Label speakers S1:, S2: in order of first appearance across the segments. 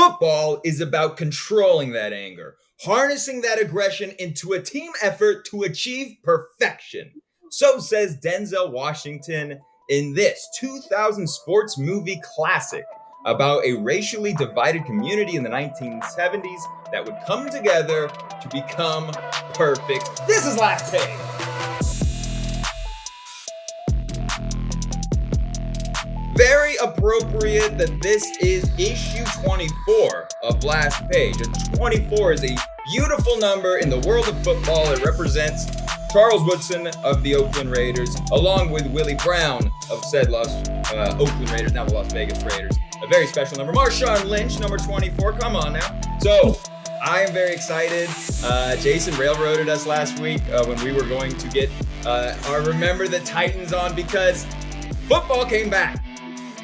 S1: Football is about controlling that anger, harnessing that aggression into a team effort to achieve perfection. So says Denzel Washington in this 2000 sports movie classic about a racially divided community in the 1970s that would come together to become perfect. This is Last Page. Very appropriate that this is issue 24 of Last Page. And 24 is a beautiful number in the world of football. It represents Charles Woodson of the Oakland Raiders, along with Willie Brown of said Oakland Raiders, now the Las Vegas Raiders. A very special number. Marshawn Lynch, number 24. Come on now. So I am very excited. Jason railroaded us last week when we were going to get our Remember the Titans on because football came back.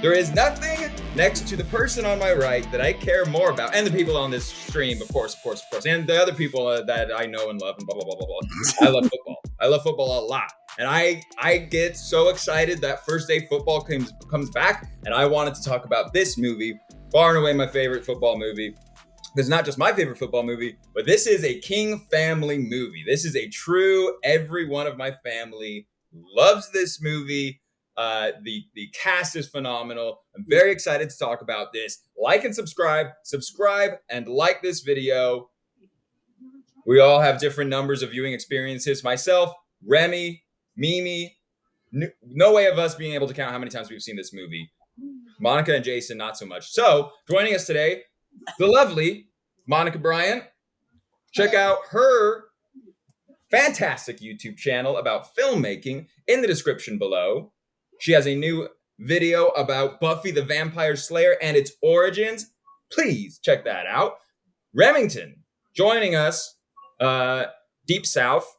S1: There is nothing next to the person on my right that I care more about, and the people on this stream, of course, and the other people that I know and love, and blah, blah, blah, blah, blah. I love football. I love football a lot. And I get so excited that first day football comes back, and I wanted to talk about this movie, far and away my favorite football movie. It's not just my favorite football movie, but this is a King family movie. This is a true, every one of my family loves this movie. The cast is phenomenal. I'm very excited to talk about this. Like and subscribe and like this video. We all have different numbers of viewing experiences. Myself, Remy, Mimi, no way of us being able to count how many times we've seen this movie. Monica and Jason, not so much. So joining us today, the lovely Monica Bryant. Check out her fantastic YouTube channel about filmmaking in the description below. She has a new video about Buffy the Vampire Slayer and its origins. Please check that out. Remington joining us, deep south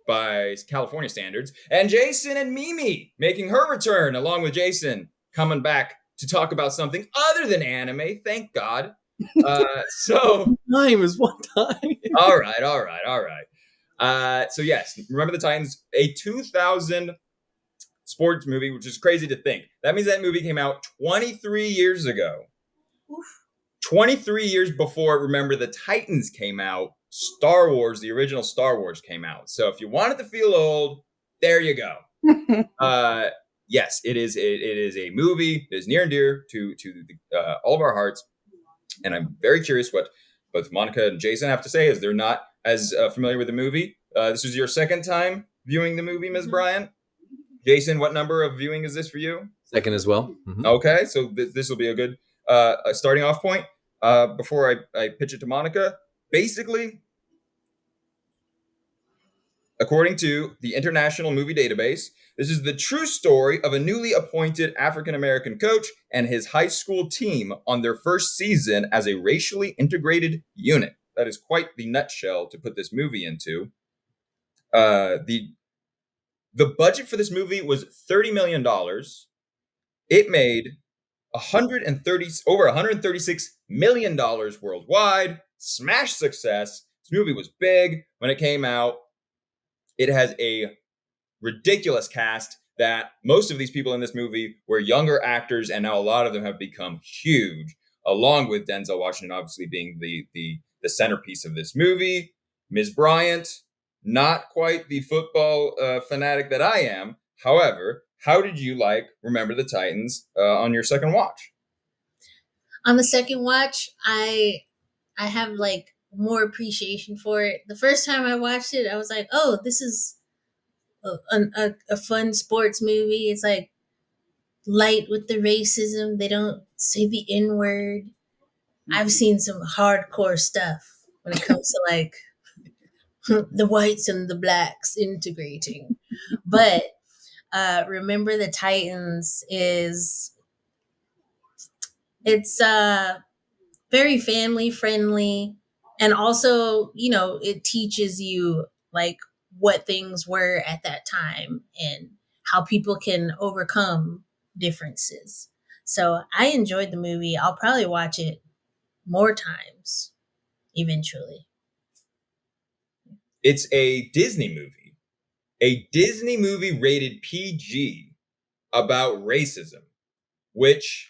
S1: by California standards. And Jason and Mimi making her return along with Jason, coming back to talk about something other than anime. Thank God. So
S2: time is one time.
S1: All right. So yes, Remember the Titans, a 2000 sports movie, which is crazy to think. That means that movie came out 23 years ago. Oof. 23 years before Remember the Titans came out, Star Wars, the original Star Wars came out. So if you wanted to feel old, there you go. Yes, it is a movie that is near and dear to all of our hearts. And I'm very curious what both Monica and Jason have to say, as they're not as familiar with the movie. This is your second time viewing the movie, Ms. Bryant. Jason, what number of viewing is this for you?
S2: Second as well. Mm-hmm.
S1: Okay, so this will be a good starting off point. Before I pitch it to Monica, basically, according to the International Movie Database, this is the true story of a newly appointed African-American coach and his high school team on their first season as a racially integrated unit. That is quite the nutshell to put this movie into. The budget for this movie was $30 million. It made over $136 million worldwide. Smash success. This movie was big when it came out. It has a ridiculous cast that most of these people in this movie were younger actors, and now a lot of them have become huge, along with Denzel Washington obviously being the centerpiece of this movie. Ms. Bryant, not quite the football fanatic that I am. However, how did you like Remember the Titans on your second watch?
S3: On the second watch, I have like more appreciation for it. The first time I watched it, I was like, oh, this is a fun sports movie. It's like light with the racism. They don't say the N-word. I've seen some hardcore stuff when it comes to like the whites and the blacks integrating. But Remember the Titans it's very family friendly, and also, you know, it teaches you like what things were at that time and how people can overcome differences. So I enjoyed the movie. I'll probably watch it more times eventually.
S1: It's a Disney movie rated PG about racism, which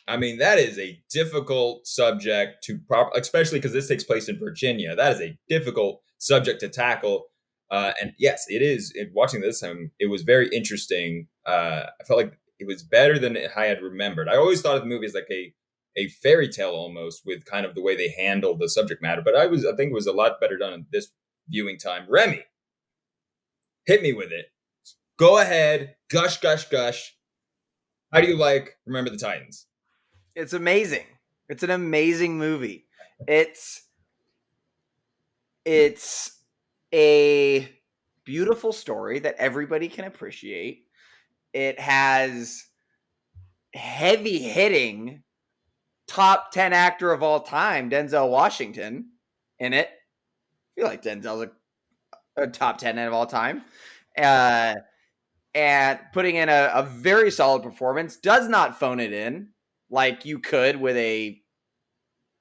S1: I mean, that is a difficult subject to especially because this takes place in Virginia. That is a difficult subject to tackle. And yes, it is. Watching this time, it was very interesting. I felt like it was better than I had remembered. I always thought of the movie as like a fairy tale almost, with kind of the way they handled the subject matter. But I think it was a lot better done in this viewing time. Remy, hit me with it. Go ahead, gush, gush, gush. How do you like Remember the Titans?
S4: It's amazing. It's an amazing movie. It's a beautiful story that everybody can appreciate. It has heavy hitting top 10 actor of all time, Denzel Washington, in it. I feel like Denzel's a top 10 of all time. And putting in a very solid performance. Does not phone it in like you could with a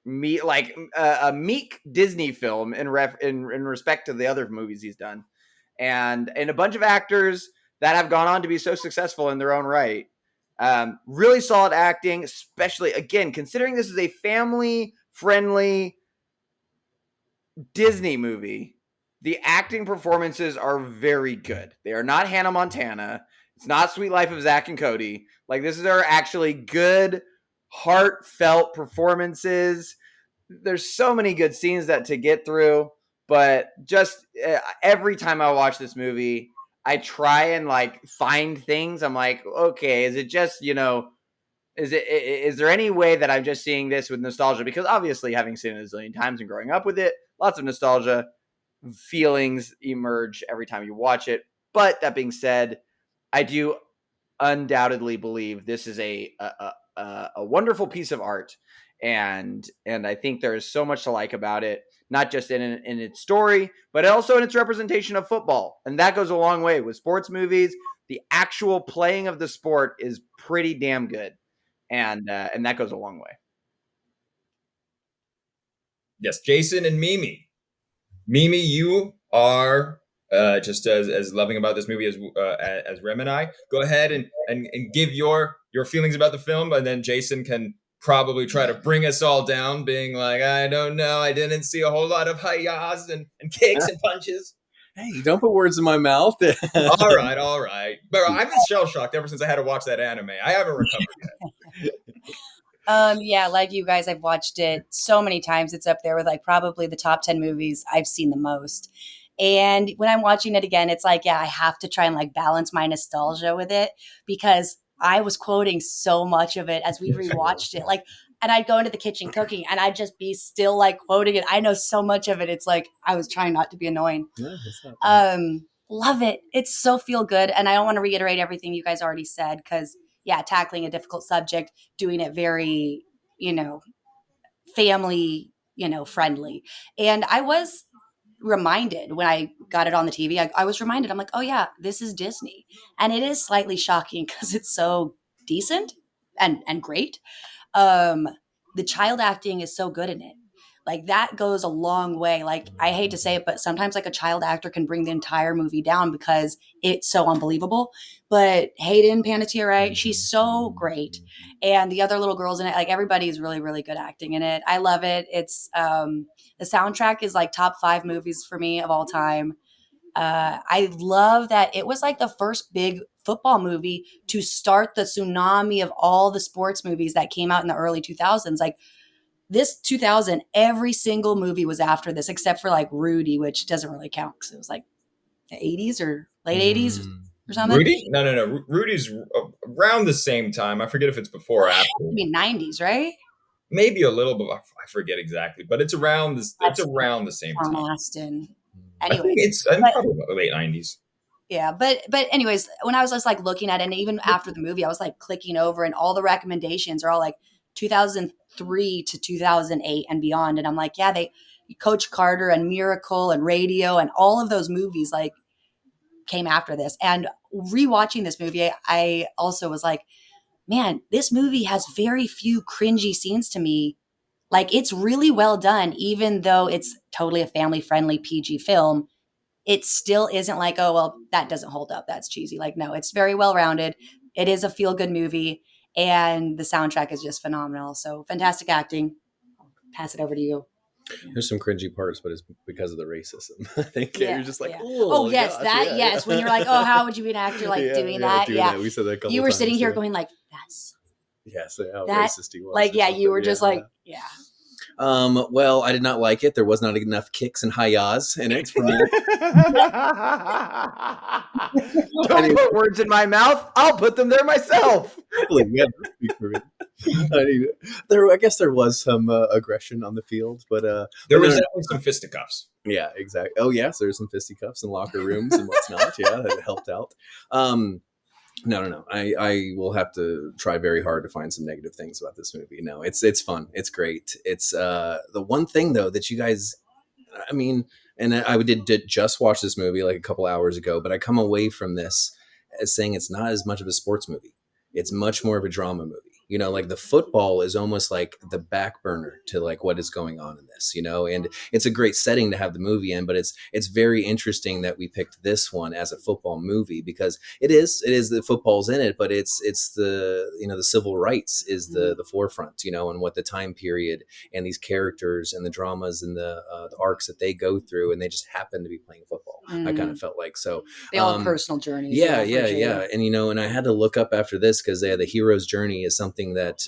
S4: meek Disney film in respect to the other movies he's done, and a bunch of actors that have gone on to be so successful in their own right. Really solid acting, especially again considering this is a family friendly Disney movie. The acting performances are very good. They are not Hannah Montana. It's not Sweet Life of Zach and Cody. Like, this are actually good, heartfelt performances. There's so many good scenes to get through, but just every time I watch this movie, I try and like find things. I'm like, okay, is it just, is there any way that I'm just seeing this with nostalgia? Because obviously, having seen it a zillion times and growing up with it, lots of nostalgia feelings emerge every time you watch it. But that being said, I do undoubtedly believe this is a wonderful piece of art, and I think there is so much to like about it, not just in its story, but also in its representation of football, and that goes a long way with sports movies. The actual playing of the sport is pretty damn good, and that goes a long way.
S1: Yes, Jason and Mimi. Mimi, you are just as loving about this movie as Rem and I. Go ahead and give your feelings about the film, and then Jason can probably try to bring us all down, being like, I don't know, I didn't see a whole lot of hi-yahs and kicks and punches.
S2: Hey, don't put words in my mouth.
S1: All right. But I've been shell-shocked ever since I had to watch that anime. I haven't recovered yet.
S5: Yeah, like you guys, I've watched it so many times. It's up there with like probably the top 10 movies I've seen the most. And when I'm watching it again, it's like, yeah, I have to try and like balance my nostalgia with it, because I was quoting so much of it as we rewatched it. Like, and I'd go into the kitchen cooking and I'd just be still like quoting it. I know so much of it. It's like, I was trying not to be annoying. Love it. It's so feel good. And I don't want to reiterate everything you guys already said, because yeah, tackling a difficult subject, doing it very, family, friendly. And I was reminded when I got it on the TV, I was reminded, I'm like, oh yeah, this is Disney. And it is slightly shocking because it's so decent and great. The child acting is so good in it. Like, that goes a long way. Like, I hate to say it, but sometimes like a child actor can bring the entire movie down because it's so unbelievable. But Hayden Panettiere, she's so great. And the other little girls in it, like, everybody is really, really good acting in it. I love it. It's, the soundtrack is like top 5 movies for me of all time. I love that it was like the first big football movie to start the tsunami of all the sports movies that came out in the early 2000s. Like, this 2000, every single movie was after this, except for like Rudy, which doesn't really count because it was like the 80s or late 80s or something.
S1: Rudy? No. Rudy's around the same time. I forget if it's before or after.
S5: I mean, 90s, right?
S1: Maybe a little bit. I forget exactly, but it's around this. It's around the same time.
S5: Aston.
S1: Anyway, I think it's probably late 90s.
S5: Yeah, but anyways, when I was just like looking at it, and even after the movie, I was like clicking over, and all the recommendations are all like 2003 to 2008 and beyond. And I'm like, yeah, Coach Carter and Miracle and Radio and all of those movies like came after this. And rewatching this movie, I also was like, man, this movie has very few cringy scenes to me. Like, it's really well done, even though it's totally a family friendly PG film. It still isn't like, oh, well, that doesn't hold up, that's cheesy. Like, no, it's very well rounded. It is a feel good movie. and the soundtrack is just phenomenal. So fantastic acting. Pass it over to you.
S2: There's some cringy parts, but it's because of the racism. I think you're just like,
S5: oh yes,
S2: gosh,
S5: yes. When you're like, oh, how would you be an actor doing that? Yeah,
S2: we said that a couple
S5: you were
S2: times,
S5: sitting here going like, that's
S2: how
S5: that,
S2: racist he was.
S5: like, you were just like,
S2: well, I did not like it. There was not enough kicks and hi-yahs in it for me.
S4: Don't put words in my mouth. I'll put them there myself.
S2: I guess there was some aggression on the field, but
S1: there was definitely some fisticuffs.
S2: Yeah, exactly. Oh yes, there's some fisticuffs in locker rooms and what's not. Yeah, that helped out. No. I will have to try very hard to find some negative things about this movie. No, it's fun. It's great. It's the one thing though that you guys, I mean, and I did just watch this movie like a couple hours ago, but I come away from this as saying it's not as much of a sports movie. It's much more of a drama movie. You know, like the football is almost like the back burner to like what is going on in this, you know, and it's a great setting to have the movie in, but it's very interesting that we picked this one as a football movie because it is the football's in it, but it's the, you know, the civil rights is the forefront, you know, and what the time period and these characters and the dramas and the arcs that they go through, and they just happen to be playing football. I kind of felt like, so
S5: they all have personal journeys.
S2: Yeah. And, you know, and I had to look up after this because the hero's journey is something that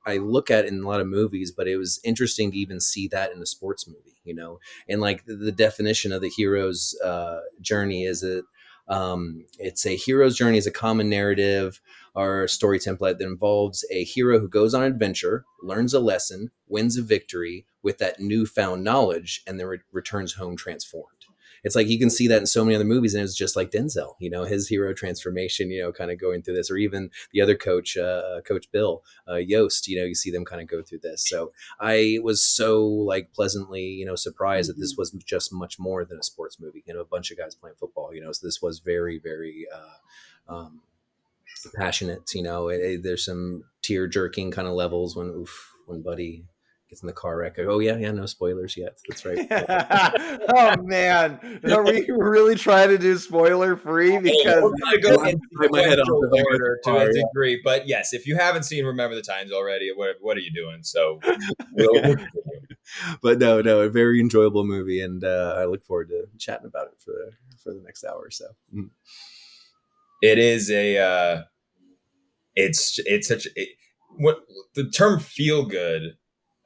S2: I look at in a lot of movies, but it was interesting to even see that in a sports movie, you know, and like the definition of the hero's journey is that it's a hero's journey is a common narrative or story template that involves a hero who goes on an adventure, learns a lesson, wins a victory with that newfound knowledge, and then returns home transformed. It's like you can see that in so many other movies, and it's just like Denzel, you know, his hero transformation, you know, kind of going through this, or even the other coach, Coach Bill, Yost, you know, you see them kind of go through this. So I was so like pleasantly, you know, surprised that this was just much more than a sports movie, you know, a bunch of guys playing football, you know, so this was very, very passionate, you know, there's some tear jerking kind of levels when Buddy gets in the car wreck. Oh yeah, no spoilers yet. That's right.
S4: Oh man, are we really trying to do spoiler free? Because
S1: we're going to go in sequential order to a degree, but yes, if you haven't seen Remember the Times already, what are you doing? So,
S2: but no, a very enjoyable movie, and I look forward to chatting about it for the next hour or so.
S1: It is it's such what the term feel good.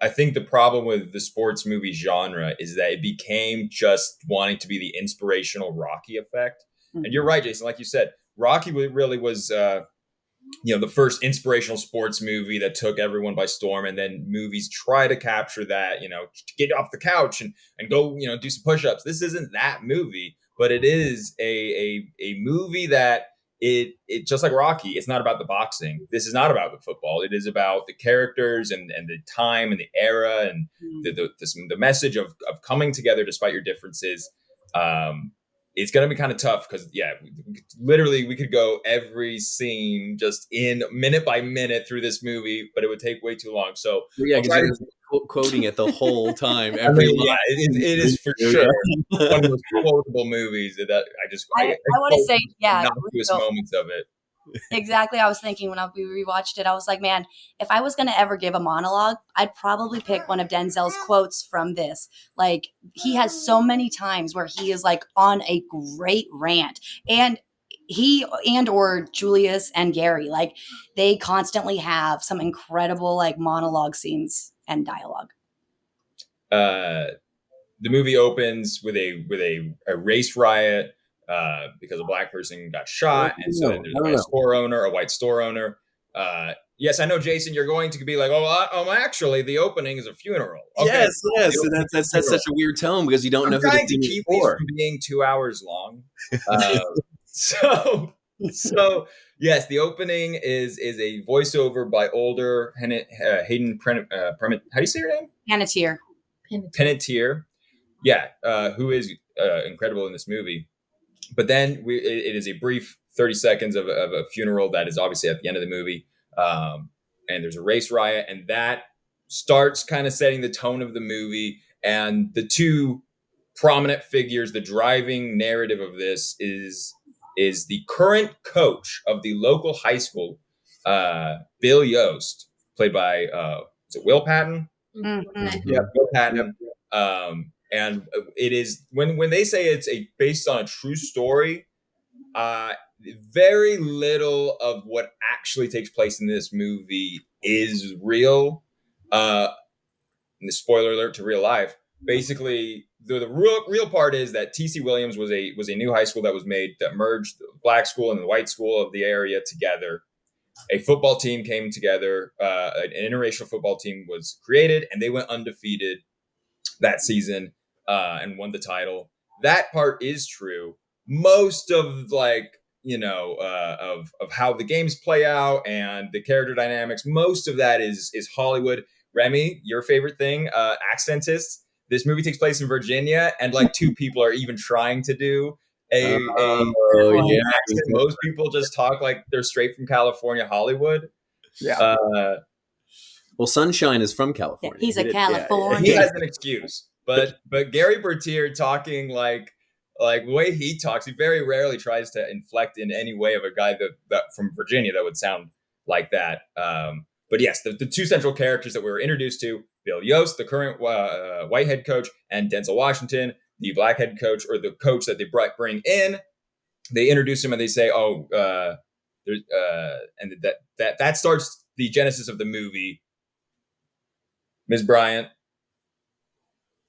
S1: I think the problem with the sports movie genre is that it became just wanting to be the inspirational Rocky effect. Mm-hmm. And you're right, Jason. Like you said, Rocky really was, the first inspirational sports movie that took everyone by storm. And then movies try to capture that, you know, to get off the couch and go, you know, do some push-ups. This isn't that movie, but it is a movie that it just like Rocky, it's not about the boxing. This is not about the football. It is about the characters and the time and the era and the message of coming together despite your differences. It's going to be kind of tough because, literally we could go every scene just in minute by minute through this movie, but it would take way too long. So
S2: quoting it the whole time. Every line.
S1: It is for sure one of those quotable movies that I
S5: want to say,
S1: innocuous moments of it.
S5: Exactly. I was thinking when we rewatched it, I was like, man, if I was going to ever give a monologue, I'd probably pick one of Denzel's quotes from this. Like, he has so many times where he is like on a great rant, and he or Julius and Gary, like, they constantly have some incredible like monologue scenes and dialogue.
S1: The movie opens with a race riot. Because a black person got shot, and so there's a white store owner. Yes, I know, Jason. You're going to be like, actually, the opening is a funeral. Okay.
S2: Yes, and that's such a weird tone because you don't know who
S1: trying to keep these from being 2 hours long. So yes, the opening is a voiceover by older Hayden how do you say her name? Panettiere. Yeah, who is incredible in this movie. But then it is a brief 30 seconds of a funeral that is obviously at the end of the movie. And there's a race riot, and that starts kind of setting the tone of the movie. And the two prominent figures, the driving narrative of this is the current coach of the local high school Bill Yost, played by is it Will Patton?
S5: Mhm.
S1: Yeah, Will Patton. And it is when they say it's based on a true story. Very little of what actually takes place in this movie is real. And the spoiler alert to real life. Basically, the real part is that T.C. Williams was a new high school that was made that merged the black school and the white school of the area together. A football team came together. An interracial football team was created, and they went undefeated that season and won the title. That part is true. Most of of how the games play out and the character dynamics, most of that is Hollywood. Remy, your favorite thing, accentists. This movie takes place in Virginia, and like two people are even trying to do a
S2: yeah.
S1: accent. Most people just talk like they're straight from California, Hollywood.
S4: Yeah.
S2: Well, Sunshine is from California.
S5: He's a
S2: He
S5: Californian.
S1: He has an excuse, but Gary Bertier talking like the way he talks, he very rarely tries to inflect in any way of a guy that from Virginia that would sound like that. But yes, the two central characters that we were introduced to: Bill Yost, the current white head coach, and Denzel Washington, the black head coach, or the coach that they bring in. They introduce him and they say, "Oh, and that starts the genesis of the movie." Ms. Bryant,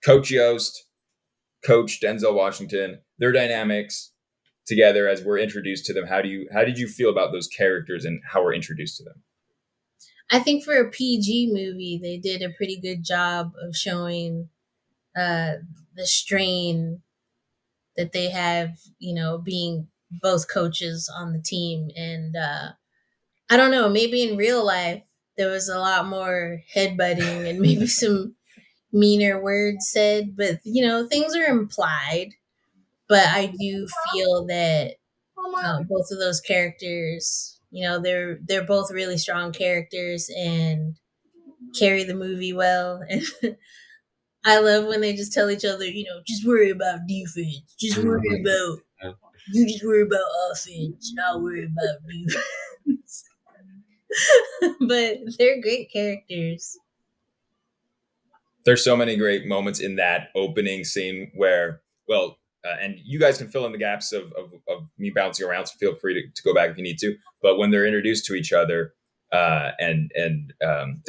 S1: Coach Yost, Coach Denzel Washington, their dynamics together as we're introduced to them. How did you feel about those characters and how we're introduced to them?
S3: I think for a PG movie, they did a pretty good job of showing the strain that they have, being both coaches on the team. And I don't know, maybe in real life, there was a lot more headbutting and maybe some meaner words said, but, things are implied. But I do feel that both of those characters, they're both really strong characters and carry the movie well. And I love when they just tell each other, just worry about defense, just worry about you just worry about offense, and I'll worry about defense. But they're great characters.
S1: There's so many great moments in that opening scene where, well, and you guys can fill in the gaps of me bouncing around, so feel free to go back if you need to. But when they're introduced to each other, and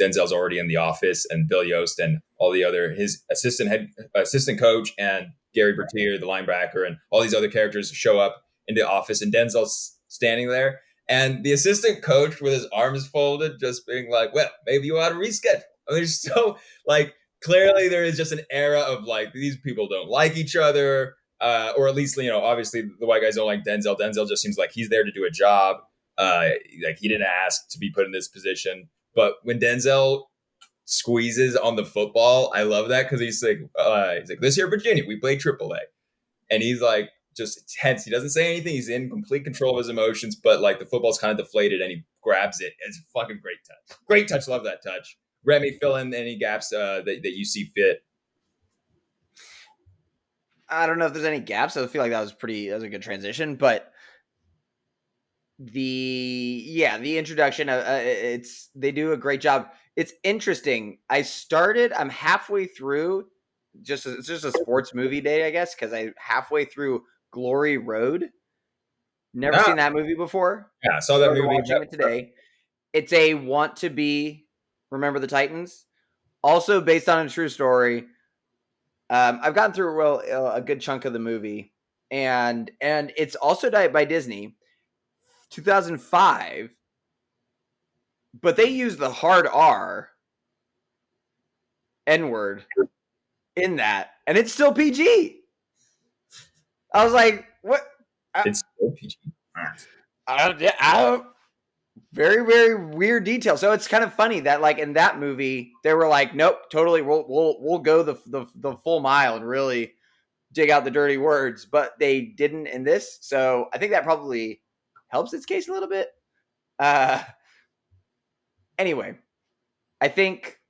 S1: Denzel's already in the office, and Bill Yost and all the other his assistant coach and Gary Bertier, the linebacker, and all these other characters show up in the office, and Denzel's standing there, and the assistant coach with his arms folded, just being like, "Well, maybe you ought to reschedule." I mean, there's so like clearly there is just an era of like these people don't like each other, or at least obviously the white guys don't like Denzel. Denzel just seems like he's there to do a job. Like he didn't ask to be put in this position. But when Denzel squeezes on the football, I love that because he's like, "This here Virginia, we play AAA," and he's like just tense. He doesn't say anything. He's in complete control of his emotions, but like the football's kind of deflated, and he grabs it. It's a fucking great touch. Great touch. Love that touch. Remy, fill in any gaps that you see fit.
S4: I don't know if there's any gaps. I feel like that was a good transition, but the introduction, they do a great job. It's interesting. I'm halfway through, it's just a sports movie day, I guess, because I'm halfway through Glory Road. Never seen that movie before.
S1: Yeah, I saw that movie.
S4: Watching it today. It's a want to be Remember the Titans, also based on a true story. I've gotten through a good chunk of the movie, and it's also by Disney, 2005. But they use the hard R, N-word, in that, and it's still PG. I was like, what?
S1: It's still PG.
S4: Very, very weird detail. So it's kind of funny that like in that movie they were like, nope, totally, we'll go the full mile and really dig out the dirty words, but they didn't in this. So I think that probably helps its case a little bit. Anyway, I think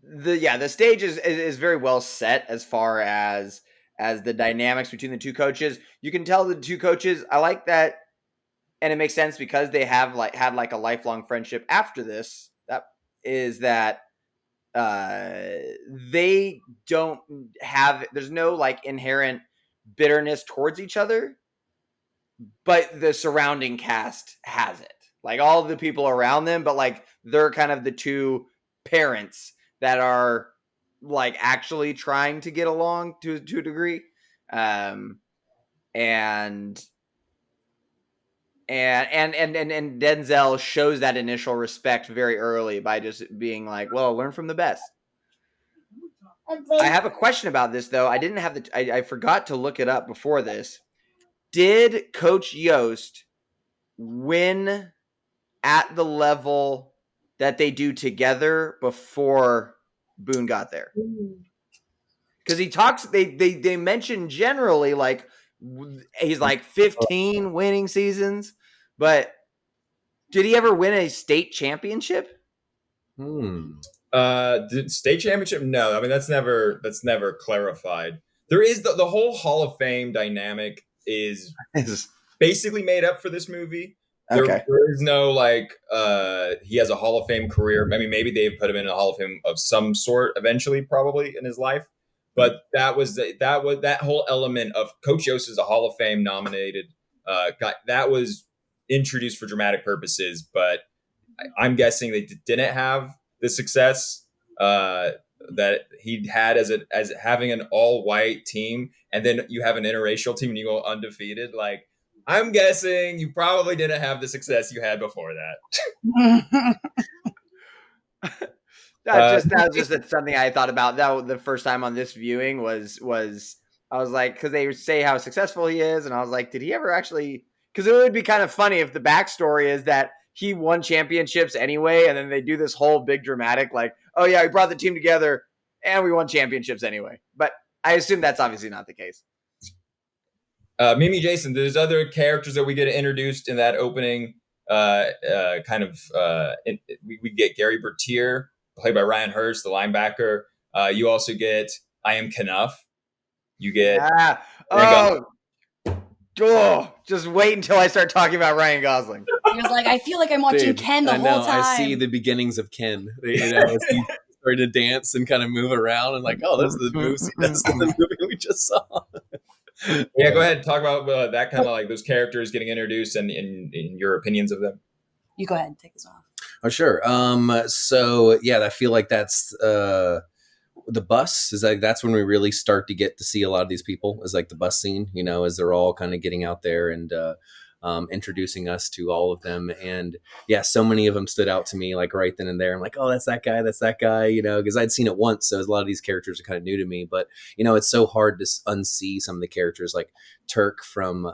S4: the stage is very well set as far as the dynamics between the two coaches. You can tell the two coaches. I like that and it makes sense because they have had a lifelong friendship after this. That is that they don't have. There's no like inherent bitterness towards each other, but the surrounding cast has it. Like all of the people around them, but like they're kind of the two parents that are like actually trying to get along to a degree. And Denzel shows that initial respect very early by just being like, well, learn from the best. I have a question about this though. I forgot to look it up before this. Did Coach Yost win at the level that they do together before Boone got there? Because he talks, they mention generally like he's like 15 winning seasons, but did he ever win a state championship?
S1: State championship? No, I mean that's never clarified. There is the whole Hall of Fame dynamic is basically made up for this movie.
S4: Okay.
S1: There is no like he has a Hall of Fame career. I mean, maybe they put him in a Hall of Fame of some sort eventually, probably in his life. But that whole element of Coach Yost is a Hall of Fame nominated guy that was introduced for dramatic purposes. But I'm guessing they didn't have the success that he had as having an all white team, and then you have an interracial team and you go undefeated. Like, I'm guessing you probably didn't have the success you had before that.
S4: That was just something I thought about. That the first time on this viewing was I was like, because they say how successful he is, and I was like, did he ever actually? Because it would be kind of funny if the backstory is that he won championships anyway, and then they do this whole big dramatic like, oh yeah, we brought the team together and we won championships anyway. But I assume that's obviously not the case.
S1: Mimi, Jason, there's other characters that we get introduced in that opening. We get Gary Bertier, played by Ryan Hurst, the linebacker. You also get I Am Knuff. You get
S4: just wait until I start talking about Ryan Gosling.
S5: He was like, I feel like I'm watching Ken the whole time.
S2: I see the beginnings of Ken. You know, as he started to dance and kind of move around, and like, oh, that's the moves he does in the movie we just saw.
S1: Yeah, go ahead and talk about that kind of like those characters getting introduced and in your opinions of them.
S5: You go ahead and take this off.
S2: Oh, sure. So yeah, I feel like that's the bus is like, that's when we really start to get to see a lot of these people, is like the bus scene, you know, as they're all kind of getting out there and introducing us to all of them. And yeah, so many of them stood out to me like right then and there. I'm like, oh, that's that guy, you know, because I'd seen it once. So a lot of these characters are kind of new to me, but you know, it's so hard to unsee some of the characters like Turk from,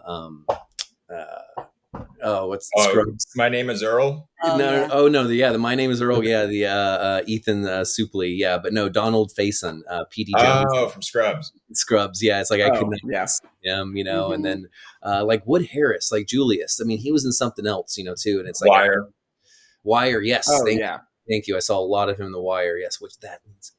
S2: Scrubs?
S1: My Name is Earl.
S2: The My Name is Earl. Yeah, the Ethan Suplee. Yeah, but no, Donald Faison, P.D. Jones.
S1: Oh, from Scrubs.
S2: Scrubs. Yeah, it's like I couldn't see him, you know. And then like Wood Harris, like Julius. I mean, he was in something else, you know, too. And it's like Wire. Yes. Thank you. I saw a lot of him in The Wire. Yes, which that means.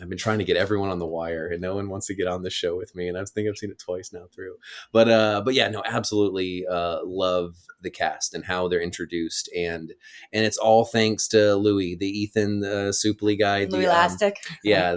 S2: I've been trying to get everyone on The Wire, and no one wants to get on the show with me. And I think I've seen it twice now through. But yeah, no, absolutely love the cast and how they're introduced, and it's all thanks to Louis, the Ethan Suplee guy,
S5: Louis Elastic.
S2: Yeah,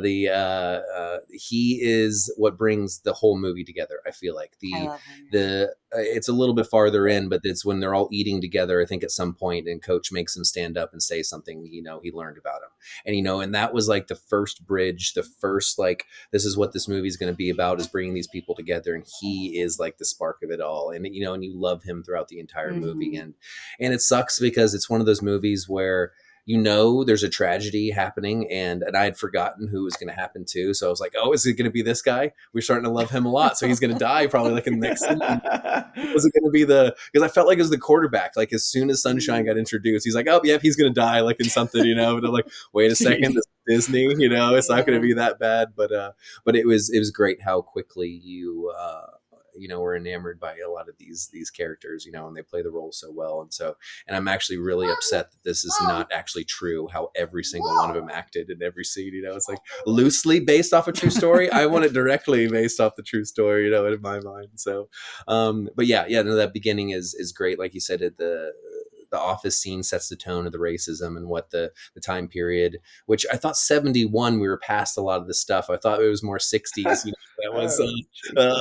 S2: he is what brings the whole movie together. I feel like it's a little bit farther in, but it's when they're all eating together. I think at some point, and Coach makes him stand up and say something, you know, he learned about him, and you know, and that was like the first bridge. The first, like, this is what this movie is going to be about, is bringing these people together, and he is like the spark of it all, and you know, and you love him throughout the entire movie, and it sucks because it's one of those movies where you know there's a tragedy happening, and I had forgotten who was going to happen to, so I was like, oh, is it going to be this guy? We're starting to love him a lot, so he's going to die probably like in the next scene. Was it going to be because I felt like it was the quarterback, like as soon as Sunshine got introduced, he's like, oh yeah, he's going to die like in something, you know, but I'm like, wait a second, this is Disney, you know, it's not going to be that bad, but it was great how quickly you we're enamored by a lot of these characters, and they play the role so well. And I'm actually really upset that this is not actually true, how every single one of them acted in every scene. It's like loosely based off a true story. I want it directly based off the true story, in my mind. So, but no, that beginning is great. Like you said, the office scene sets the tone of the racism and what the time period, which I thought 71, we were past a lot of the stuff. I thought it was more 60s. That was a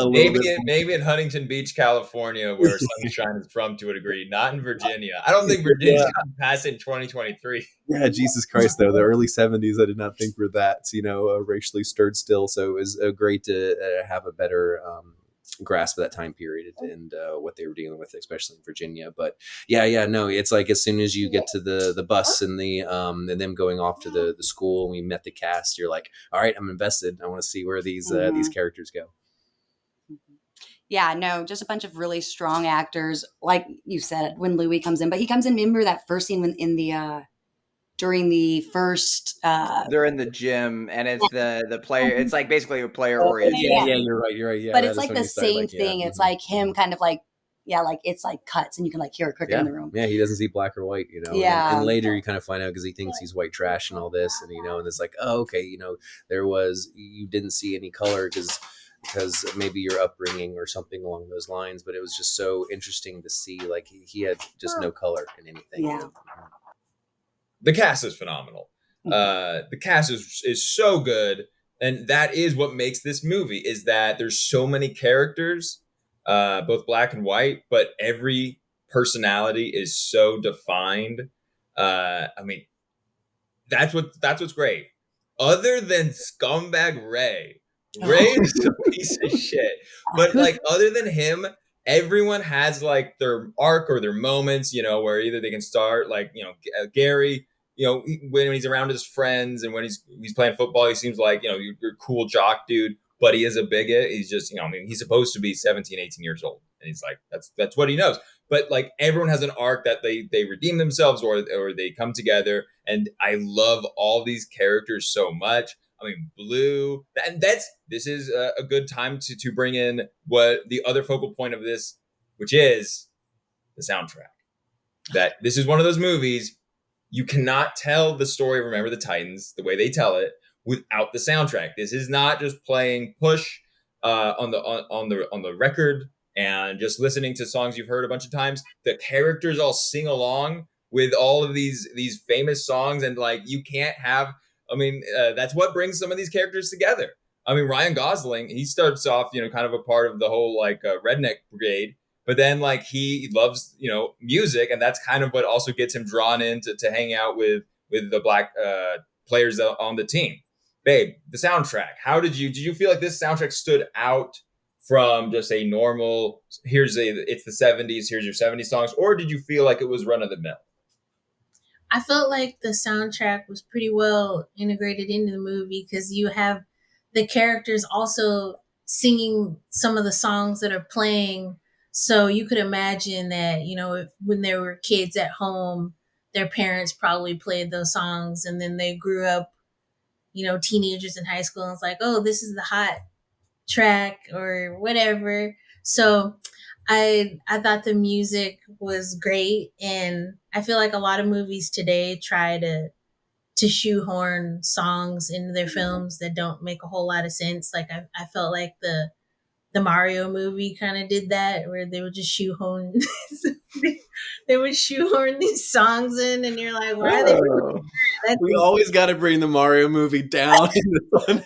S2: little bit.
S1: Maybe in Huntington Beach, California, where Sunshine is from to a degree, not in Virginia. I don't think Virginia's gotten past it in 2023.
S2: Yeah, Jesus Christ, though. The early 70s, I did not think were that, racially stirred still. So it was great to have a better grasp of that time period and what they were dealing with, especially in Virginia. But no, it's like as soon as you get to the bus and and them going off to the school, and we met the cast, you're like, all right, I'm invested. I want to see where these characters go.
S5: Yeah, no, just a bunch of really strong actors, like you said, when Louis comes in. But he comes in, remember that first scene when during the first
S4: they're in the gym, and it's the player, it's like basically a player oriented.
S2: Yeah, you're right. Yeah,
S5: but it's like the same thing. It's like him kind of like, like it's like cuts, and you can like hear a cricket in the room.
S2: Yeah, he doesn't see black or white,
S5: Yeah.
S2: And later you kind of find out because he thinks he's white trash and all this, and and it's like, oh, okay, you didn't see any color because maybe your upbringing or something along those lines. But it was just so interesting to see, like he had just no color in anything.
S5: Yeah.
S1: The cast is phenomenal. The cast is so good, and that is what makes this movie, is that there's so many characters, both black and white, but every personality is so defined. I mean, that's what's great. Other than scumbag Ray is a piece of shit. But like, other than him, everyone has like their arc or their moments, where either they can start like, Gary, when he's around his friends and when he's playing football, he seems like, you're a cool jock dude, but he is a bigot. He's just, he's supposed to be 17, 18 years old. And he's like, that's what he knows. But like, everyone has an arc that they redeem themselves or they come together. And I love all these characters so much. I mean, Blue, and this is a good time to bring in what the other focal point of this, which is the soundtrack. That this is one of those movies, you cannot tell the story of Remember the Titans the way they tell it without the soundtrack. This is not just playing push on the record and just listening to songs you've heard a bunch of times. The characters all sing along with all of these famous songs, and like, you can't have. I mean, that's what brings some of these characters together. I mean, Ryan Gosling, he starts off, kind of a part of the whole like redneck brigade, but then like he loves, music, and that's kind of what also gets him drawn in to hang out with the black players on the team. Babe, the soundtrack. Did you feel like this soundtrack stood out from just a normal, it's the 70s, here's your 70s songs, or did you feel like it was run of the mill?
S3: I felt like the soundtrack was pretty well integrated into the movie because you have the characters also singing some of the songs that are playing. So you could imagine that, when there were kids at home, their parents probably played those songs, and then they grew up, teenagers in high school, and it's like, oh, this is the hot track or whatever. So I thought the music was great, and I feel like a lot of movies today try to shoehorn songs into their films that don't make a whole lot of sense. Like I felt like the Mario movie kind of did that, where they would just shoehorn these songs in, and you're like, why are they?
S2: We always got to bring the Mario movie down in this one.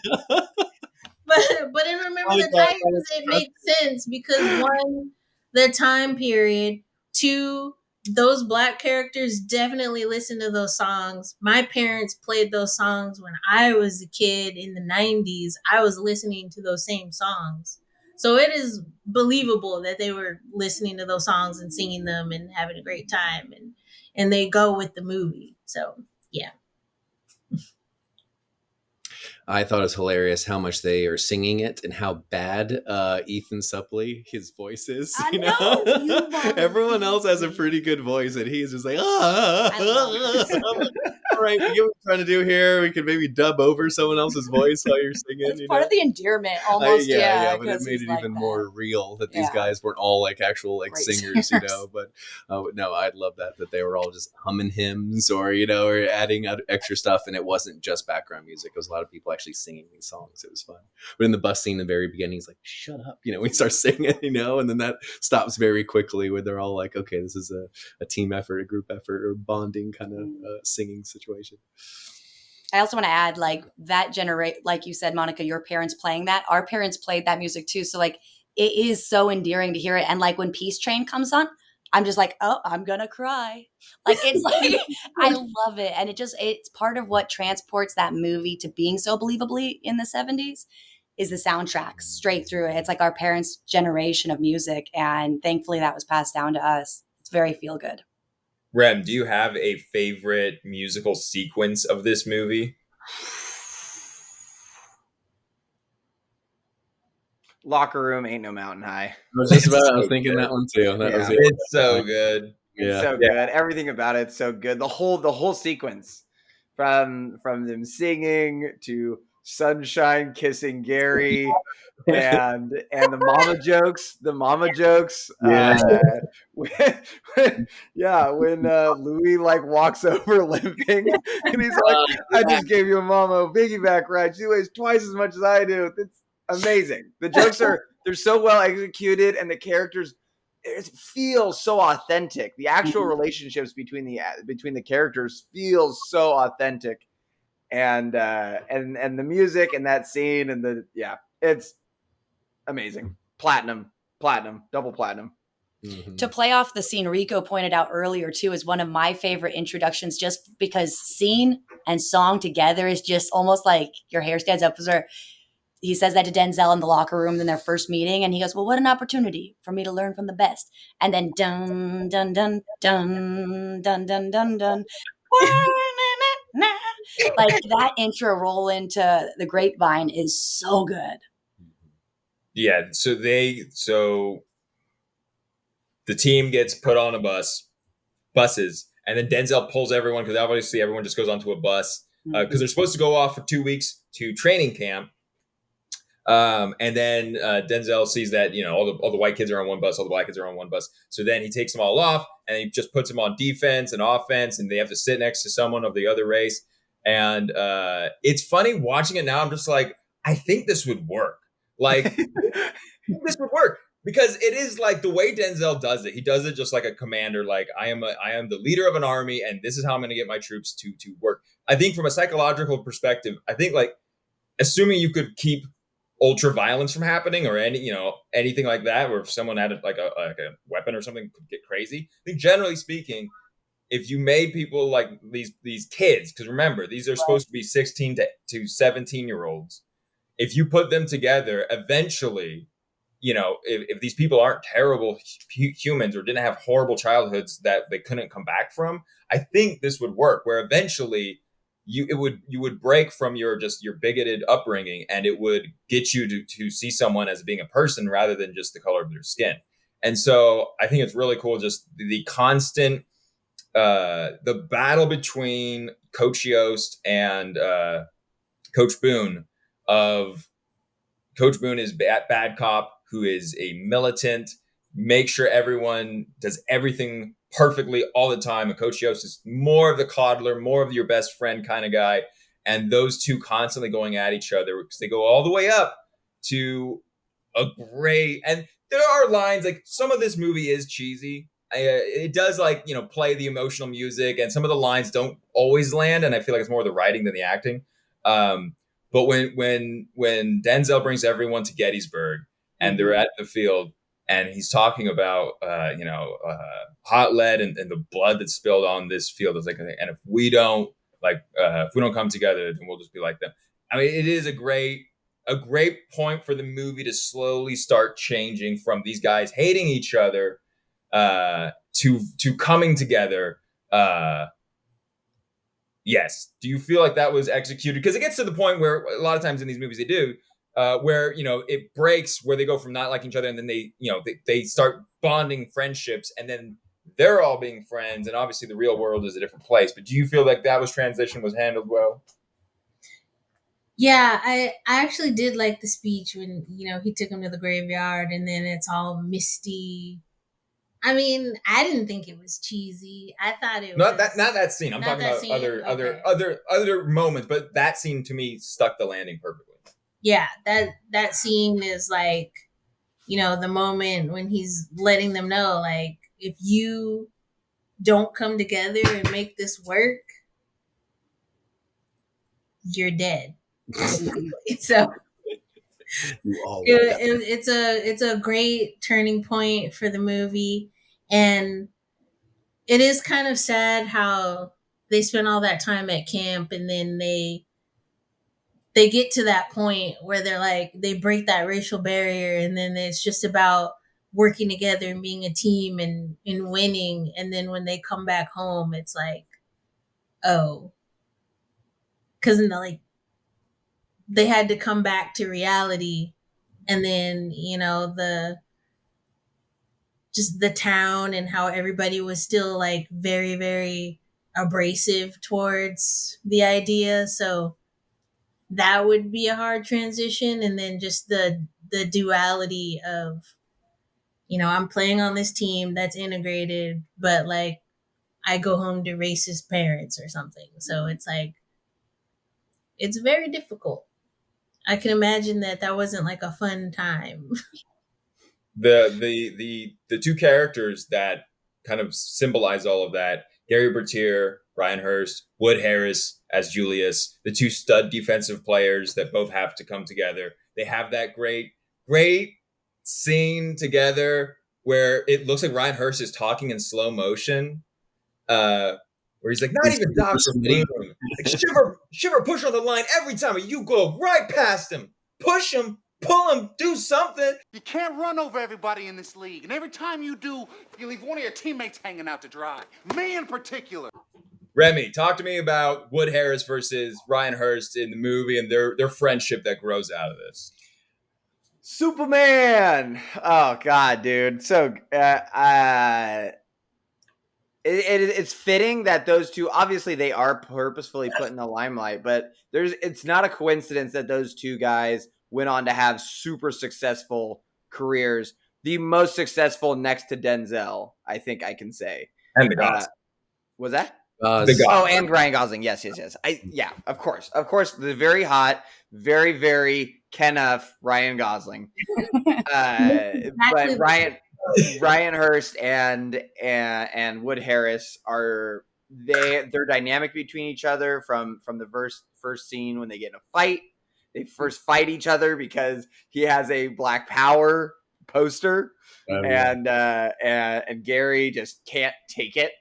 S3: But in Remember the Titans, it makes sense because one, the time period, two, those black characters definitely listen to those songs. My parents played those songs when I was a kid in the 90s. I was listening to those same songs. So it is believable that they were listening to those songs and singing them and having a great time, and they go with the movie. So, yeah.
S2: I thought it was hilarious how much they are singing it and how bad Ethan Suplee, his voice is.
S5: I know.
S2: Everyone else has a pretty good voice, and he's just like, all right, we get what we're trying to do here. We could maybe dub over someone else's voice while you're singing.
S5: It's part of the endearment, almost.
S2: But it made it
S5: like
S2: even
S5: that.
S2: more real that these guys weren't all like actual like
S5: Great
S2: singers,
S5: singers.
S2: But no, I'd love that they were all just humming hymns or or adding extra stuff, and it wasn't just background music. It was a lot of people actually singing these songs. It was fun. But in the bus scene, in the very beginning, he's like, "Shut up," we start singing, and then that stops very quickly where they're all like, "Okay, this is a team effort, a group effort, or bonding kind of singing situation."
S5: I also want to add, like, that like you said, Monica, your parents playing that, our parents played that music too. So like, it is so endearing to hear it. And like when Peace Train comes on, I'm just like, oh, I'm going to cry. Like, it's like, I love it. And it's part of what transports that movie to being so believably in the 70s is the soundtrack straight through it. It's like our parents' generation of music. And thankfully that was passed down to us. It's very feel good.
S1: Rem, do you have a favorite musical sequence of this movie?
S4: Locker Room Ain't No Mountain High.
S2: I was thinking that one too.
S1: It's so good.
S4: It's so good. Everything about it's so good. The whole sequence, from them singing to Sunshine kissing Gary, and the mama jokes. When Louis like walks over limping, and he's like, "I just gave your mama a piggyback ride. She weighs twice as much as I do." It's amazing. The jokes they're so well executed, and the characters, it feels so authentic. The actual relationships between the characters feels so authentic, and the music and that scene and it's amazing. Platinum, double platinum.
S2: Mm-hmm.
S5: To play off the scene Rico pointed out earlier too is one of my favorite introductions, just because scene and song together is just almost like your hair stands up. He says that to Denzel in the locker room in their first meeting, and he goes, "Well, what an opportunity for me to learn from the best." And then dun dun dun dun dun dun dun dun. Like that intro roll into The Grapevine is so good.
S1: Yeah, so the team gets put on buses, and then Denzel pulls everyone, because obviously everyone just goes onto a bus because they're supposed to go off for 2 weeks to training camp. And then Denzel sees that all the white kids are on one bus, all the black kids are on one bus. So then he takes them all off, and he just puts them on defense and offense, and they have to sit next to someone of the other race. And it's funny watching it now. I'm just like, I think this would work. Like, this would work, because it is like the way Denzel does it. He does it just like a commander. Like, I am the leader of an army, and this is how I'm going to get my troops to work. I think from a psychological perspective, I think, like, assuming you could keep ultra violence from happening, or anything like that, where if someone had like a weapon or something could get crazy. I think generally speaking, if you made people like these kids, because remember, these are supposed to be 16 to 17-year-olds. If you put them together, eventually, if these people aren't terrible humans or didn't have horrible childhoods that they couldn't come back from, I think this would work, where eventually you would break from your bigoted upbringing, and it would get you to see someone as being a person rather than just the color of their skin. And so I think it's really cool, just the constant the battle between Coach Yost and Coach Boone. Coach Boone is bad cop, who is a militant, make sure everyone does everything perfectly all the time. And Coach Yost is more of the coddler, more of your best friend kind of guy. And those two constantly going at each other, because they go all the way up to a great, and there are lines, like, some of this movie is cheesy. It does, like, play the emotional music, and some of the lines don't always land, and I feel like it's more the writing than the acting. But when Denzel brings everyone to Gettysburg, and they're at the field, and he's talking about hot lead and the blood that's spilled on this field, it's like, and if we don't come together, then we'll just be like them. I mean, it is a great point for the movie to slowly start changing from these guys hating each other to coming together. Yes. Do you feel like that was executed? Because it gets to the point where a lot of times in these movies they do, where it breaks, where they go from not liking each other, and then they start bonding friendships, and then they're all being friends, and obviously the real world is a different place. But do you feel like that transition was handled well?
S3: Yeah, I actually did like the speech when, he took him to the graveyard and then it's all misty. I mean, I didn't think it was cheesy. I thought it
S1: Not
S3: was
S1: that scene. I'm
S3: not
S1: talking
S3: that
S1: about
S3: scene?
S1: other
S3: Okay.
S1: other moments, but that scene to me stuck the landing perfectly.
S3: Yeah, that scene is like, the moment when he's letting them know, like, if you don't come together and make this work, you're dead. So
S2: You all will die.
S3: it's a great turning point for the movie, and it is kind of sad how they spend all that time at camp and then they get to that point where they're like, they break that racial barrier, and then it's just about working together and being a team and winning. And then when they come back home, it's like, oh, because like they had to come back to reality. And then, the town and how everybody was still like very, very abrasive towards the idea. So that would be a hard transition. And then just the duality of, I'm playing on this team that's integrated, but like I go home to racist parents or something. So it's like, it's very difficult. I can imagine that wasn't like a fun time.
S1: The two characters that kind of symbolize all of that: Gary Bertier, Ryan Hurst, Wood Harris as Julius, the two stud defensive players that both have to come together. They have that great scene together where it looks like Ryan Hurst is talking in slow motion, where he's like, not even Dr. Boom. Like, shiver, push on the line every time. You go right past him. Push him, pull him, do something.
S6: You can't run over everybody in this league. And every time you do, you leave one of your teammates hanging out to dry. Me in particular.
S1: Remy, talk to me about Wood Harris versus Ryan Hurst in the movie and their friendship that grows out of this.
S4: Superman. Oh God, dude. So it's fitting that those two, obviously they are purposefully put in the limelight, but it's not a coincidence that those two guys went on to have super successful careers. The most successful next to Denzel, I think I can say.
S1: And the Gosling.
S4: Was that?
S1: The Gosling.
S4: Oh, and Ryan Gosling. Yes. Yeah, of course. The very hot, very, very Kenneth Ryan Gosling. But Ryan Hurst and Wood Harris they're dynamic between each other from the first scene when they get in a fight. They first fight each other because he has a Black Power poster, and Gary just can't take it,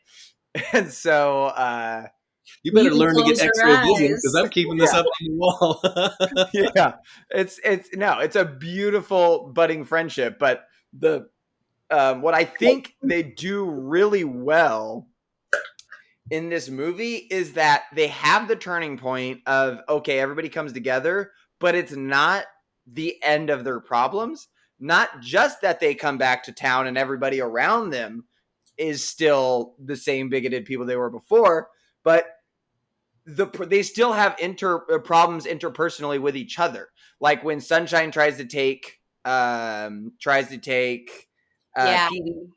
S4: and so
S2: you better learn to get extra vision because I'm keeping this up on the wall.
S4: Yeah, it's a beautiful budding friendship, but what I think they do really well in this movie is that they have the turning point of, okay, everybody comes together, but it's not the end of their problems. Not just that they come back to town and everybody around them is still the same bigoted people they were before, but they still have problems interpersonally with each other. Like when Sunshine tries to take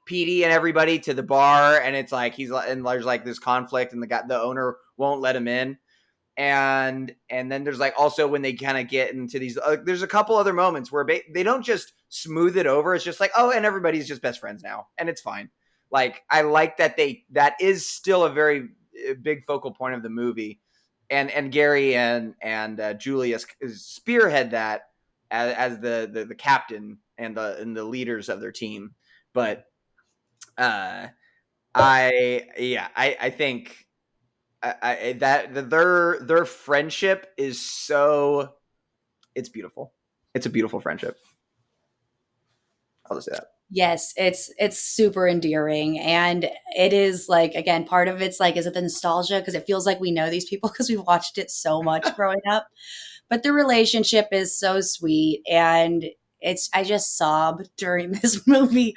S4: Petey and everybody to the bar, and it's like there's like this conflict, and the owner won't let him in, and then there's like also when they kind of get into these, there's a couple other moments where they don't just smooth it over. It's just like, oh, and everybody's just best friends now, and it's fine. Like I like that that is still a very big focal point of the movie, and Gary and Julius spearhead that as the captain and the leaders of their team. But I think that their friendship is it's beautiful. It's a beautiful friendship. I'll just say that.
S5: Yes, it's super endearing, and it is like, again, part of it's like, is it the nostalgia because it feels like we know these people because we've watched it so much growing up, but the relationship is so sweet, and I just sobbed during this movie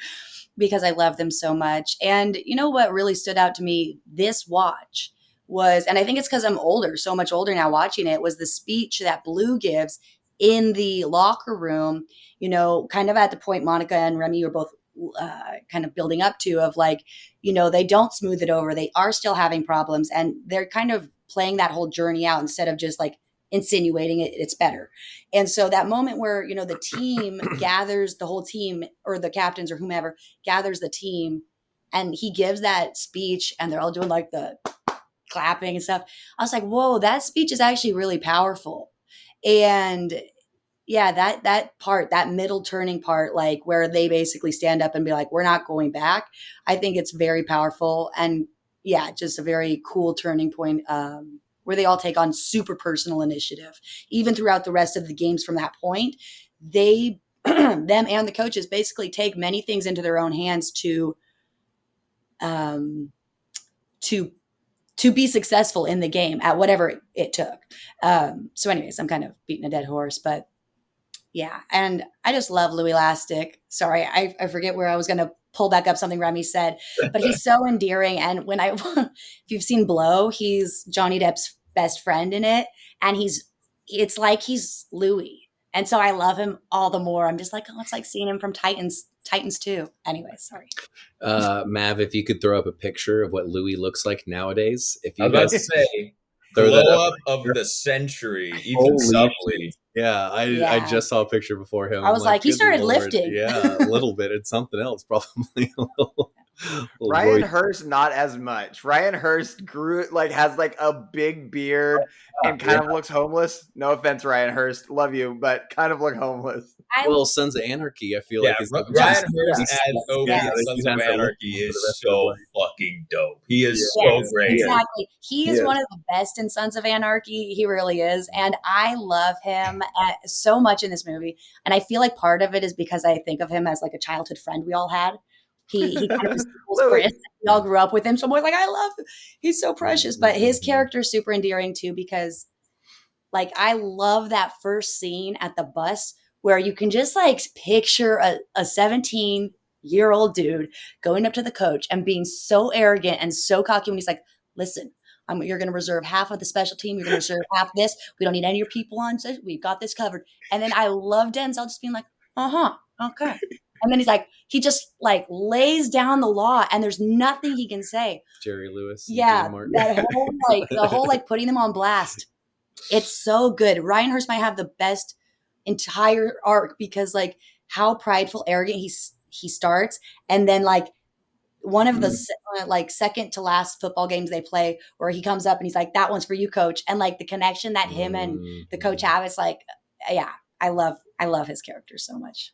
S5: because I love them so much. And you know what really stood out to me this watch was, and I think it's because I'm older, so much older now watching it, was the speech that Blue gives in the locker room, you know, kind of at the point Monica and Remy were both kind of building up to, of like, you know, they don't smooth it over. They are still having problems, and they're kind of playing that whole journey out instead of just like insinuating it's better. And so that moment where, you know, the team gathers, the whole team or the captains or whomever gathers the team, and he gives that speech and they're all doing like the clapping and stuff. I was like, whoa, that speech is actually really powerful. And yeah, that part, that middle turning part, like where they basically stand up and be like, we're not going back. I think it's very powerful. And yeah, just a very cool turning point where they all take on super personal initiative. Even throughout the rest of the games from that point, they, them and the coaches basically take many things into their own hands to be successful in the game at whatever it took. So anyways, I'm kind of beating a dead horse, but yeah. And I just love Louis Lastic. Sorry, I forget where I was going to pull back up something Remy said, but he's so endearing. And when if you've seen Blow, he's Johnny Depp's best friend in it. And it's like he's Louis. And so I love him all the more. I'm just like, oh, it's like seeing him from Titans 2. Anyway, sorry.
S2: Mav, if you could throw up a picture of what Louis looks like nowadays. If you
S1: I was about to
S2: guys
S1: say,
S2: throw that
S1: blow
S2: up.
S1: up of the century, even
S2: Holy
S1: subtly.
S2: shit. Yeah, I just saw a picture before him.
S5: I was like, he
S2: good
S5: started
S2: Lord.
S5: lifting.
S2: Yeah, a little bit. It's something else, probably. a little
S4: Ryan
S2: boy.
S4: Hurst, not as much. Ryan Hurst has like a big beard and kind of looks homeless. No offense, Ryan Hurst, love you, but kind of look homeless.
S2: Well, Sons of Anarchy, I feel
S1: Yeah,
S2: like is
S1: Ryan Hurst as Obi
S5: Yes.
S1: in Sons of Anarchy is so fucking dope. He is
S5: Yes,
S1: so great.
S5: exactly. He is
S2: Yes.
S5: one of the best in Sons of Anarchy. He really is. And I love him so much in this movie. And I feel like part of it is because I think of him as like a childhood friend we all had. He kind of resembles Chris. We all grew up with him. So I'm always like, I love him. He's so precious. But his character is super endearing too, because like I love that first scene at the bus where you can just like picture a 17-year-old dude going up to the coach and being so arrogant and so cocky when he's like, listen, you're going to reserve half of the special team. You're going to reserve half this. We don't need any of your people on. So we've got this covered. And then I love Denzel just being like, okay. And then he just like lays down the law and there's nothing he can say.
S2: Jerry Lewis.
S5: Yeah.
S2: Dean Martin.
S5: The whole putting them on blast. It's so good. Ryan Hurst might have the best entire arc because like how prideful, arrogant he starts. And then like one of the like second to last football games they play where he comes up and he's like, that one's for you, coach. And like the connection that him and the coach have, it's like, yeah, I love his character so much.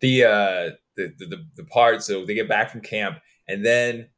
S1: The part, so they get back from camp and then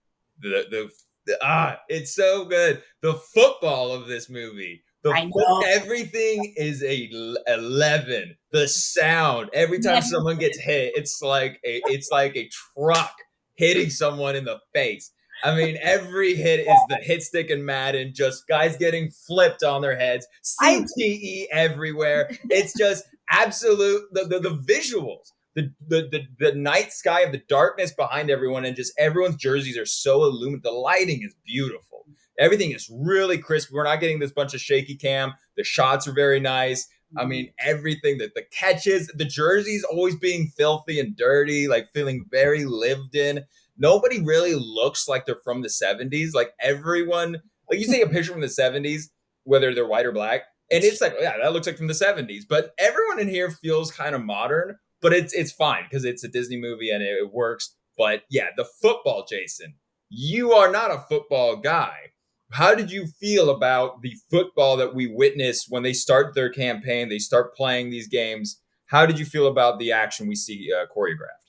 S1: it's so good. The football of this movie. Everything is 11. The sound every time someone gets hit, it's like a truck hitting someone in the face. I mean, every hit is the hit stick in Madden, just guys getting flipped on their heads, CTE everywhere. It's just absolute the visuals. The night sky of the darkness behind everyone, and just everyone's jerseys are so illuminated. The lighting is beautiful. Everything is really crisp. We're not getting this bunch of shaky cam. The shots are very nice. I mean, everything, the catches, the jerseys always being filthy and dirty, like feeling very lived in. Nobody really looks like they're from the 70s. Like everyone, like you take a picture from the 70s, whether they're white or black, and it's like, yeah, that looks like from the 70s. But everyone in here feels kind of modern. But it's fine because it's a Disney movie and it works. But yeah, the football, Jason, you are not a football guy. How did you feel about the football that we witness when they start their campaign, they start playing these games? How did you feel about the action we see choreographed?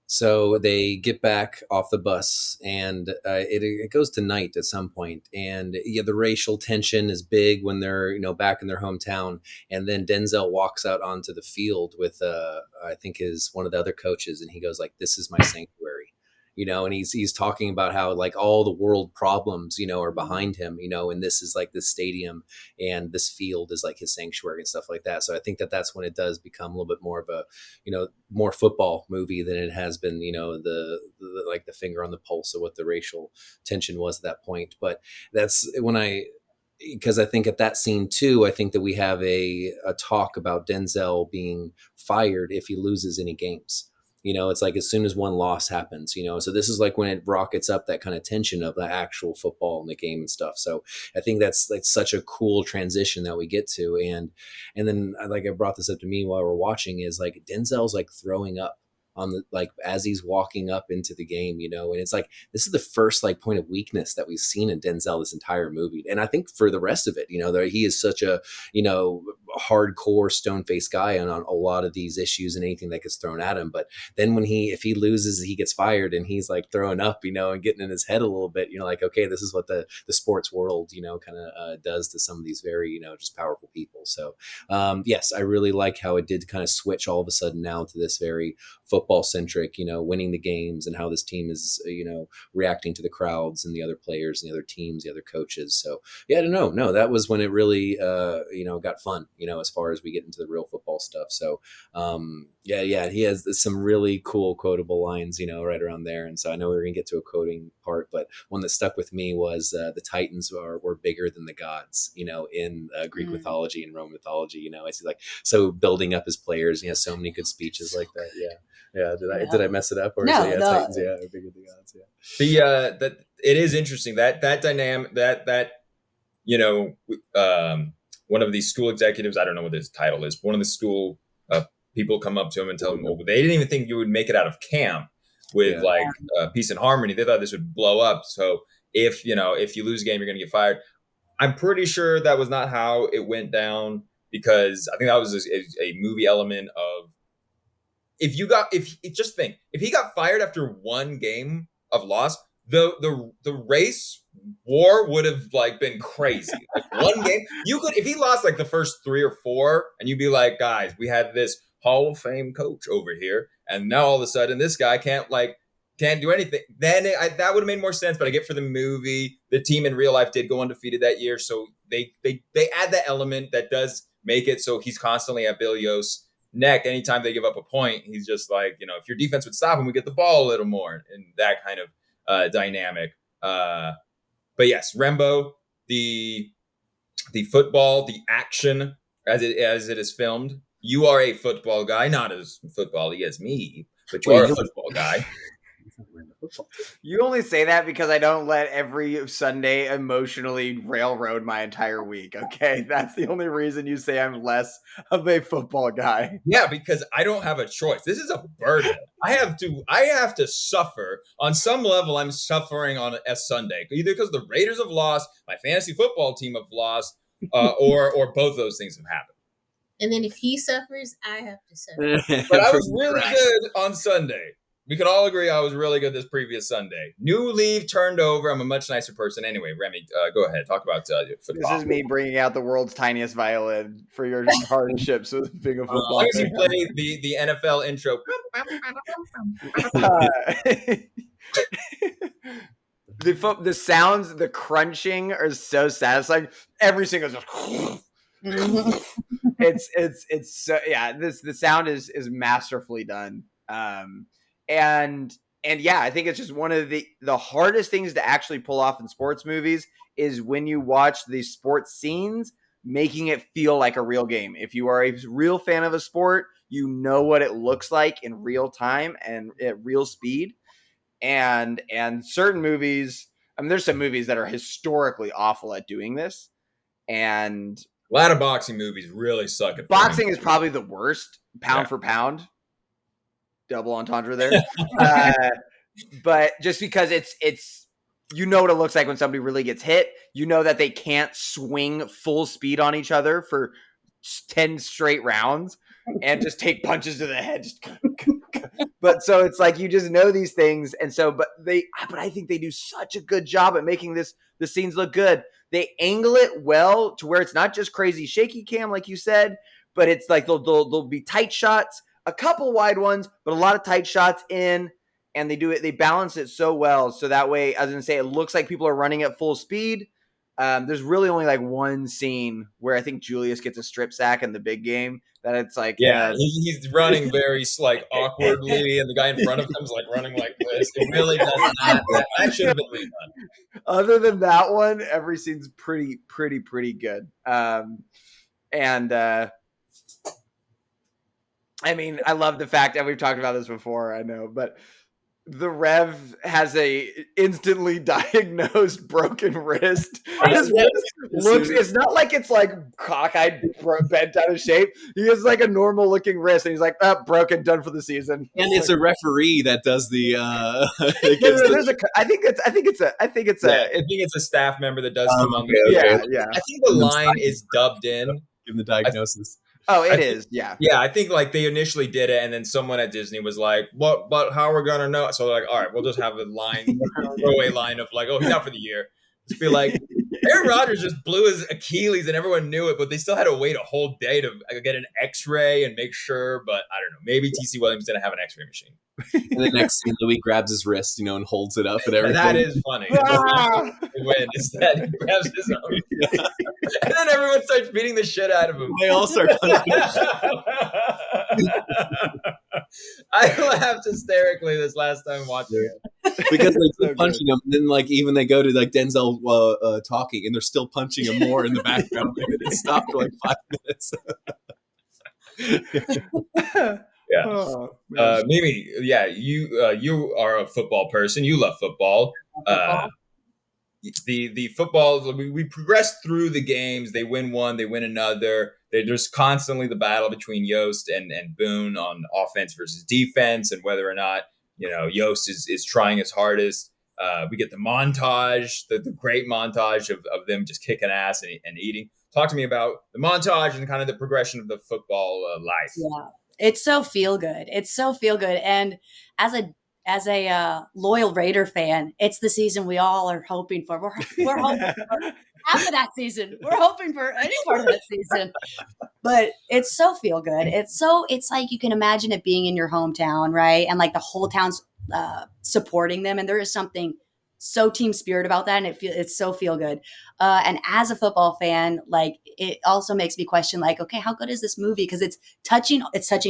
S2: So they get back off the bus and it goes to night at some point. And yeah, the racial tension is big when they're, back in their hometown. And then Denzel walks out onto the field with, I think one of the other coaches. And he goes like, this is my sanctuary. and he's talking about how like all the world problems, are behind him, and this is like this stadium and this field is like his sanctuary and stuff like that. So I think that that's when it does become a little bit more of a, more football movie than it has been, the like the finger on the pulse of what the racial tension was at that point. But that's because I think at that scene too, I think that we have a talk about Denzel being fired if he loses any games. It's like as soon as one loss happens, so this is like when it rockets up that kind of tension of the actual football in the game and stuff. So I think that's like such a cool transition that we get to. And then like I brought this up to me while we're watching is like Denzel's like throwing up on the, like as he's walking up into the game, and it's like, this is the first like point of weakness that we've seen in Denzel this entire movie. And I think for the rest of it, he is such a, hardcore stone-faced guy on a lot of these issues and anything that gets thrown at him. But then if he loses, he gets fired and he's like throwing up, and getting in his head a little bit, like, okay, this is what the sports world, kind of does to some of these very, just powerful people. So yes, I really like how it did kind of switch all of a sudden now to this very football centric, winning the games and how this team is, reacting to the crowds and the other players and the other teams, the other coaches. So yeah, no, that was when it really, got fun, as far as we get into the real football stuff. So yeah, he has some really cool quotable lines, right around there. And so I know we're gonna get to a quoting part, but one that stuck with me was the Titans were bigger than the gods, in Greek mythology and Roman mythology. It's like so building up his players. He has so many good speeches like that. Yeah. Did I mess it up? Or
S5: No,
S2: is it,
S5: no.
S2: Titans? Yeah, bigger than the gods. Yeah.
S1: That it is interesting that dynamic that one of these school executives, I don't know what his title is, one of the school people come up to him and tell him, well, they didn't even think you would make it out of camp with peace and harmony. They thought this would blow up. So if you lose a game, you're going to get fired. I'm pretty sure that was not how it went down, because I think that was a movie element of if he got fired after one game of loss, the race war would have like been crazy. Like one game, if he lost like the first 3 or 4, and you'd be like, guys, we had this Hall of Fame coach over here, and now all of a sudden this guy can't do anything. Then that would have made more sense. But I get for the movie, the team in real life did go undefeated that year, so they add that element that does make it so he's constantly at Bill Yost's neck. Anytime they give up a point, he's just like, if your defense would stop him, we get the ball a little more, and that kind of dynamic. But yes, Rembo, the football, the action as it is filmed. You are a football guy, not as football-y as me, but you are a football guy.
S4: You only say that because I don't let every Sunday emotionally railroad my entire week. Okay, that's the only reason you say I'm less of a football guy.
S1: Yeah, because I don't have a choice. This is a burden. I have to suffer on some level. I'm suffering on a Sunday, either because the Raiders have lost, my fantasy football team have lost, or both those things have happened.
S3: And then if he suffers, I have to suffer.
S1: But I was really good on Sunday. We can all agree I was really good this previous Sunday. New leaf turned over. I'm a much nicer person. Anyway, Remy, go ahead. Talk about football.
S4: This is me bringing out the world's tiniest violin for your hardships with being a football.
S1: As long as you play the NFL intro.
S4: The sounds, the crunching are so satisfying. Every single it's so, yeah, the sound is masterfully done. And yeah, I think it's just one of the hardest things to actually pull off in sports movies is when you watch these sports scenes, making it feel like a real game. If you are a real fan of a sport, you know what it looks like in real time and at real speed. And certain movies, I mean, there's some movies that are historically awful at doing this. And
S1: a lot of boxing movies really suck at
S4: boxing. Is probably the worst, pound for pound. Double entendre there. But just because it's what it looks like when somebody really gets hit, that they can't swing full speed on each other for 10 straight rounds and just take punches to the head. But so it's like, you just know these things. And so, but I think they do such a good job at making the scenes look good. They angle it well to where it's not just crazy shaky cam, like you said, but it's like, there'll be tight shots, a couple wide ones, but a lot of tight shots in. and they balance it so well. So that way, I was going to say, it looks like people are running at full speed. There's really only like one scene where I think Julius gets a strip sack in the big game that it's like,
S1: he's running very like awkwardly, and the guy in front of him is like running like this. It really does not. That should have been redone.
S4: Other than that one, every scene's pretty good. And I mean, I love the fact that we've talked about this before, I know, but the Rev has a instantly diagnosed broken wrist. His wrist looks, it's not like it's like cockeyed, bent out of shape. He has like a normal looking wrist, and he's like, oh, broken, done for the season.
S2: And it's a referee that does the.
S1: I think it's a staff member that does come on.
S4: Yeah.
S1: I think the line is dubbed in.
S2: Give him the diagnosis.
S4: Oh, it is. Yeah.
S1: Yeah, I think like they initially did it, and then someone at Disney was like, "What? But how are we gonna know?" So they're like, "All right, we'll just have a throwaway line of like, oh, he's out for the year." Just be like, Aaron Rodgers just blew his Achilles, and everyone knew it, but they still had to wait a whole day to get an X-ray and make sure. But I don't know, maybe TC Williams didn't have an X-ray machine.
S2: And the next thing, Louis grabs his wrist, and holds it up and everything.
S1: That is funny. The win is that he grabs his own. And then everyone starts beating the shit out of him.
S2: They all start punching.
S1: I laughed hysterically this last time watching it.
S2: Because they keep punching him, and then even they go to Denzel talking, and they're still punching him more in the background. It stopped for 5 minutes.
S1: Yeah. Mimi, you are a football person. You love football. The football, we progress through the games. They win one, they win another. There's constantly the battle between Yost and Boone on offense versus defense, and whether or not Yost is trying his hardest. We get the montage, the great montage of them just kicking ass and eating. Talk to me about the montage and kind of the progression of the football life.
S5: Yeah. It's so feel good. And as a loyal Raider fan, it's the season we all are hoping for. We're hoping for half of that season. We're hoping for any part of that season. But it's so feel good. It's like you can imagine it being in your hometown, right? And like the whole town's supporting them. And there is something so team spirit about that, and it's so feel good. And as a football fan, it also makes me question, okay, how good is this movie? Because it's touching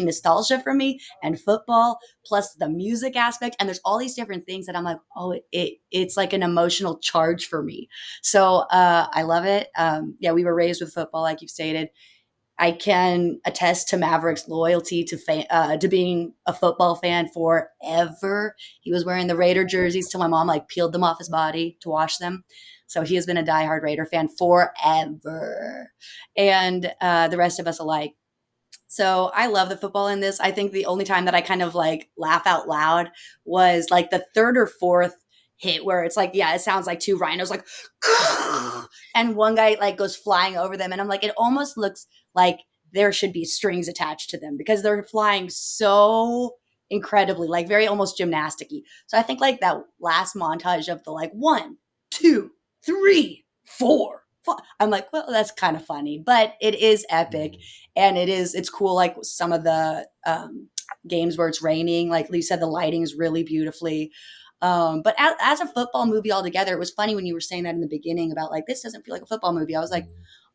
S5: nostalgia for me and football, plus the music aspect, and there's all these different things that I'm like, oh, it's like an emotional charge for me. So I love it. We were raised with football, like you've stated. I can attest to Maverick's loyalty to being a football fan forever. He was wearing the Raider jerseys till my mom peeled them off his body to wash them. So he has been a diehard Raider fan forever, and the rest of us alike. So I love the football in this. I think the only time that I kind of laugh out loud was the third or fourth hit where it's it sounds like two rhinos and one guy goes flying over them, and I'm like, it almost looks like there should be strings attached to them because they're flying so incredibly, very almost gymnastic-y. So I think that last montage of the 1, 2, 3, 4, 5. I'm like, well, that's kind of funny, but it is epic, and it's cool. Some of the games where it's raining, like Lee said, the lighting is really beautifully. But as a football movie altogether, it was funny when you were saying that in the beginning about this doesn't feel like a football movie. I was like,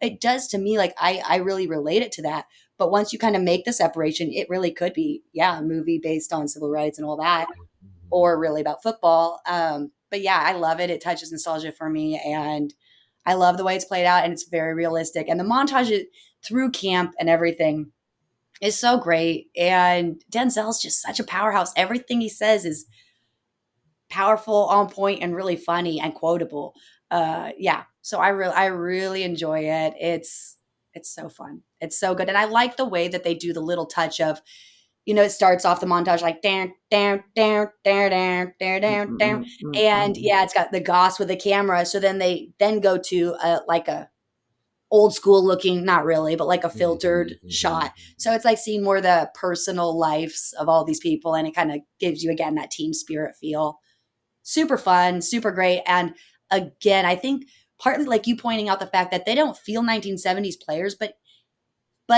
S5: it does to me. I really relate it to that. But once you kind of make the separation, it really could be, a movie based on civil rights and all that, or really about football. But yeah, I love it. It touches nostalgia for me, and I love the way it's played out, and it's very realistic. And the montage through camp and everything is so great. And Denzel's just such a powerhouse. Everything he says is powerful, on point, and really funny and quotable. So I really enjoy it. It's so fun. It's so good. And I like the way that they do the little touch of, it starts off the montage down, down, down, down, down, down, down, down. And it's got the Goss with the camera. So then they go to a old school looking, not really, but a filtered shot. So it's seeing more the personal lives of all these people. And it kind of gives you, again, that team spirit feel. Super fun, super great. And again, I think partly you pointing out the fact that they don't feel 1970s players, but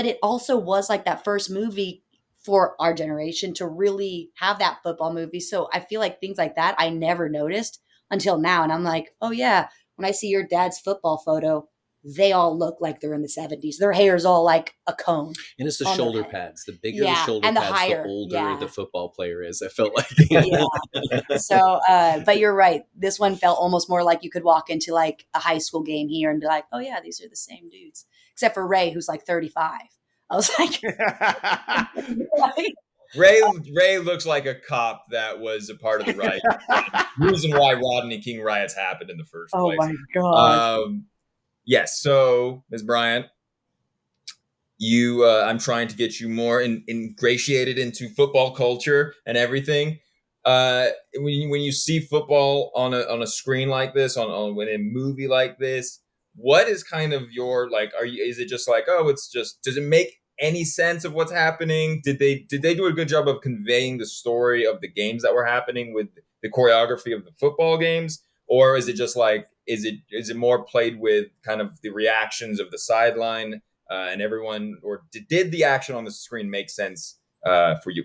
S5: it also was that first movie for our generation to really have that football movie. So I feel like things like that I never noticed until now. And I'm like, oh yeah, when I see your dad's football photo, they all look like they're in the 70s. Their hair is all like a cone.
S2: And it's the
S5: on their
S2: shoulder
S5: head.
S2: pads. The bigger the
S5: Yeah,
S2: shoulder
S5: and the
S2: pads,
S5: higher,
S2: the older
S5: yeah.
S2: the football player is. I felt like.
S5: Yeah. So, but you're right. This one felt almost more like you could walk into like a high school game here and be like, oh yeah, these are the same dudes. Except for Ray, who's like 35. I was like,
S1: Ray looks like a cop that was a part of the riot. The reason why Rodney King riots happened in the first place.
S5: oh my God.
S1: Yes. So, Ms. Bryant, I'm trying to get you more ingratiated into football culture and everything. When you see football on a screen like this, on a movie like this, what is kind of your like? Is it just like, oh, it's just, does it make any sense of what's happening? Did they do a good job of conveying the story of the games that were happening with the choreography of the football games, or is it just like, is it more played with kind of the reactions of the sideline and everyone, or did the action on the screen make sense for you?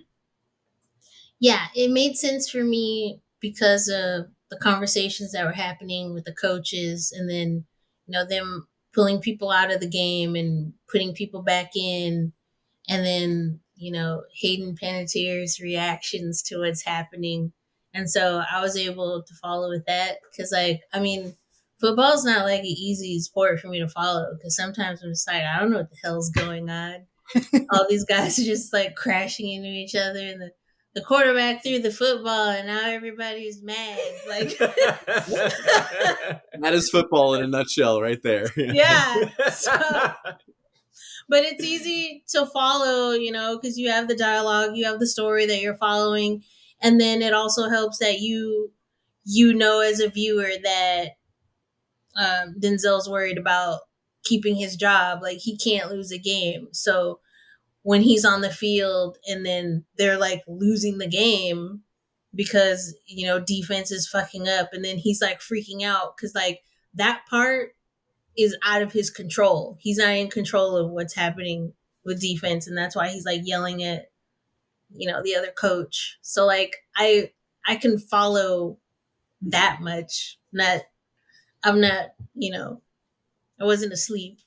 S3: Yeah, it made sense for me because of the conversations that were happening with the coaches, and then them pulling people out of the game and putting people back in, and then Hayden Panettiere's reactions to what's happening. And so I was able to follow with that because, football's not like an easy sport for me to follow because sometimes I'm just like, I don't know what the hell's going on. All these guys are just like crashing into each other, and the quarterback threw the football, and now everybody's mad. Like
S2: that is football in a nutshell, right there.
S3: Yeah. So, but it's easy to follow, because you have the dialogue, you have the story that you're following, and then it also helps that you as a viewer that Denzel's worried about keeping his job. Like, he can't lose a game. So when he's on the field and then they're like losing the game because, defense is fucking up, and then he's like freaking out because like that part is out of his control. He's not in control of what's happening with defense, and that's why he's like yelling at the other coach. So like I can follow that much. I'm not, I wasn't asleep.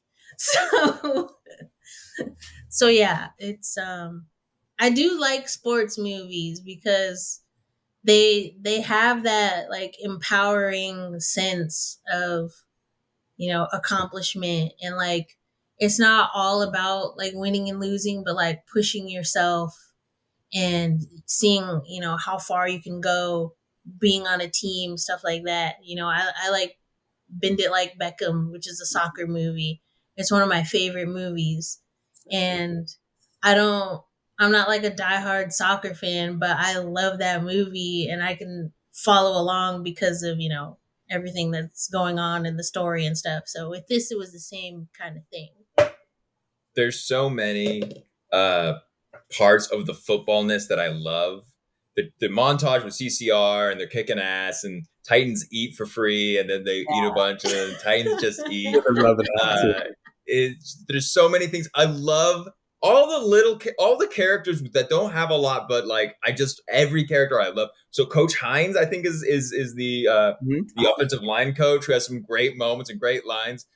S3: So yeah, it's I do like sports movies because they have that like empowering sense of accomplishment, and like it's not all about like winning and losing, but like pushing yourself and seeing how far you can go, being on a team, stuff like that. I like Bend It Like Beckham, which is a soccer movie. It's one of my favorite movies, and I'm not like a diehard soccer fan, but I love that movie and I can follow along because of everything that's going on in the story and stuff. So with this, it was the same kind of thing.
S1: There's so many parts of the footballness that I love. The montage with CCR and they're kicking ass, and Titans eat for free, and then they eat a bunch, and then Titans just eat. There's so many things. I love all the characters that don't have a lot, but like every character I love. So Coach Hines, I think, is the offensive line coach who has some great moments and great lines.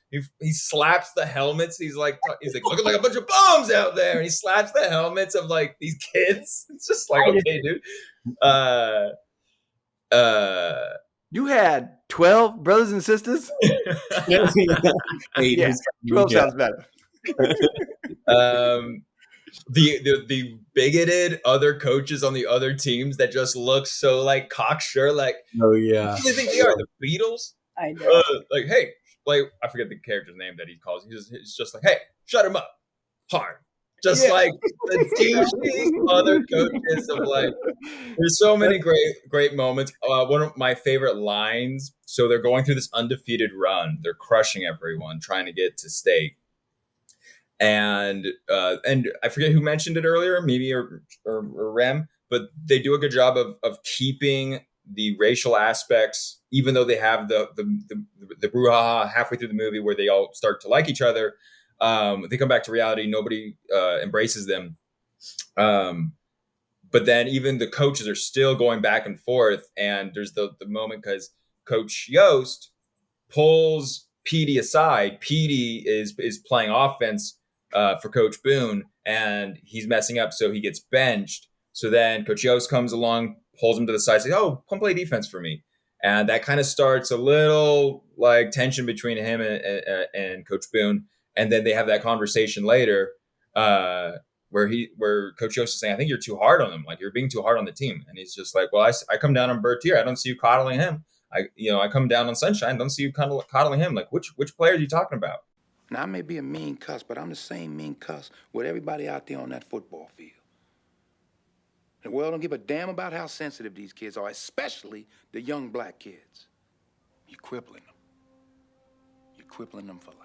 S1: He slaps the helmets. He's like looking like a bunch of bombs out there, and he slaps the helmets of like these kids. It's just like, okay, dude.
S4: You had 12 brothers and sisters?
S2: 8.
S4: Yeah, 12 sounds better.
S1: The bigoted other coaches on the other teams that just look so like cocksure, like,
S2: oh yeah,
S1: who do they think they are, the Beatles?
S5: I know.
S1: Like, hey, like, I forget the character's name that he calls. He's just like, hey, shut him up, hard. Just like the douchey other coaches of like, there's so many great moments. One of my favorite lines. So they're going through this undefeated run. They're crushing everyone, trying to get to state. And I forget who mentioned it earlier, maybe or Rem, but they do a good job of keeping the racial aspects, even though they have the brouhaha halfway through the movie where they all start to like each other. They come back to reality. Nobody embraces them. But then even the coaches are still going back and forth. And there's the moment because Coach Yost pulls Petey aside. Petey is playing offense for Coach Boone, and he's messing up, so he gets benched. So then Coach Yost comes along, pulls him to the side, says, "Oh, come play defense for me." And that kind of starts a little like tension between him and Coach Boone. And then they have that conversation later where Coach Yost is saying, "I think you're too hard on him. Like you're being too hard on the team." And he's just like, "Well, I come down on Bertier. I don't see you coddling him. I come down on Sunshine. Don't see you coddling him. Like which player are you talking about?"
S7: Now, I may be a mean cuss, but I'm the same mean cuss with everybody out there on that football field. The world don't give a damn about how sensitive these kids are, especially the young black kids. You're crippling them. You're crippling them for life.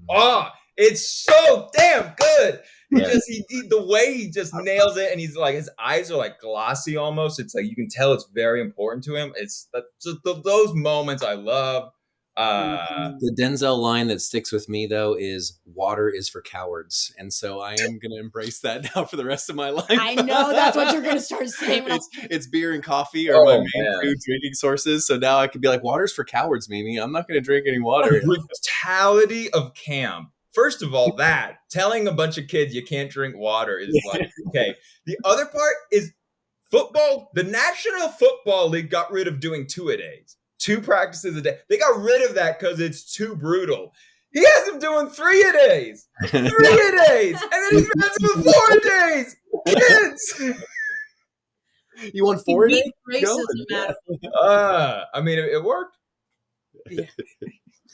S1: Oh, it's so damn good. The way he just nails it, and he's like, his eyes are like glossy almost. It's like you can tell it's very important to him. It's just those moments I love.
S2: The Denzel line that sticks with me though is "water is for cowards," and so I am going to embrace that now for the rest of my life.
S5: I know that's what you're going to start saying.
S2: It's beer and coffee are my main two drinking sources. So now I can be like, "Water's for cowards, Mimi. I'm not going to drink any water."
S1: The brutality of camp. First of all, that telling a bunch of kids you can't drink water is like, okay. The other part is football. The National Football League got rid of doing 2-a-days. 2 practices a day. They got rid of that because it's too brutal. He has them doing 3-a-days. 3-a-days. And then he has them 4-a-days. Kids.
S2: You want 4-a-days?
S1: I mean, it worked.
S5: Yeah.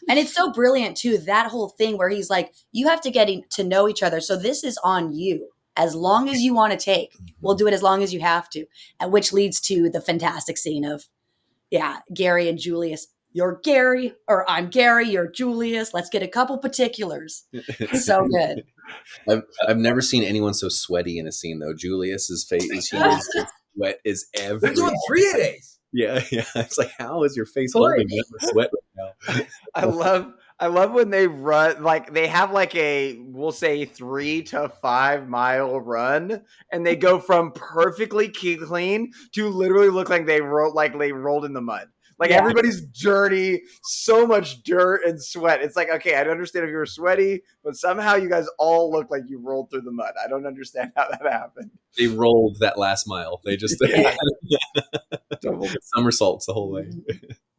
S5: And it's so brilliant too, that whole thing where he's like, you have to get to know each other. So this is on you. As long as you want to take, we'll do it as long as you have to. And which leads to the fantastic scene of, Gary and Julius. You're Gary, or I'm Gary, you're Julius. Let's get a couple particulars. So good.
S2: I've never seen anyone so sweaty in a scene though. Julius's face, his sweat is everywhere.
S1: They're doing 3-a-days.
S2: Yeah. It's like, how is your face holding that sweat right now?
S4: I love when they run, like they have like we'll say 3 to 5 mile run, and they go from perfectly clean to literally look like they rolled in the mud. Like everybody's dirty, so much dirt and sweat. It's like, okay, I don't understand if you were sweaty, but somehow you guys all look like you rolled through the mud. I don't understand how that happened.
S2: They rolled that last mile. They just somersaults the whole way.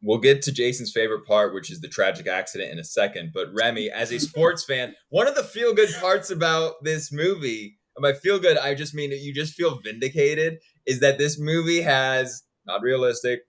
S1: We'll get to Jason's favorite part, which is the tragic accident in a second. But Remy, as a sports fan, one of the feel-good parts about this movie, and by feel-good, I just mean that you just feel vindicated, is that this movie has, not realistic,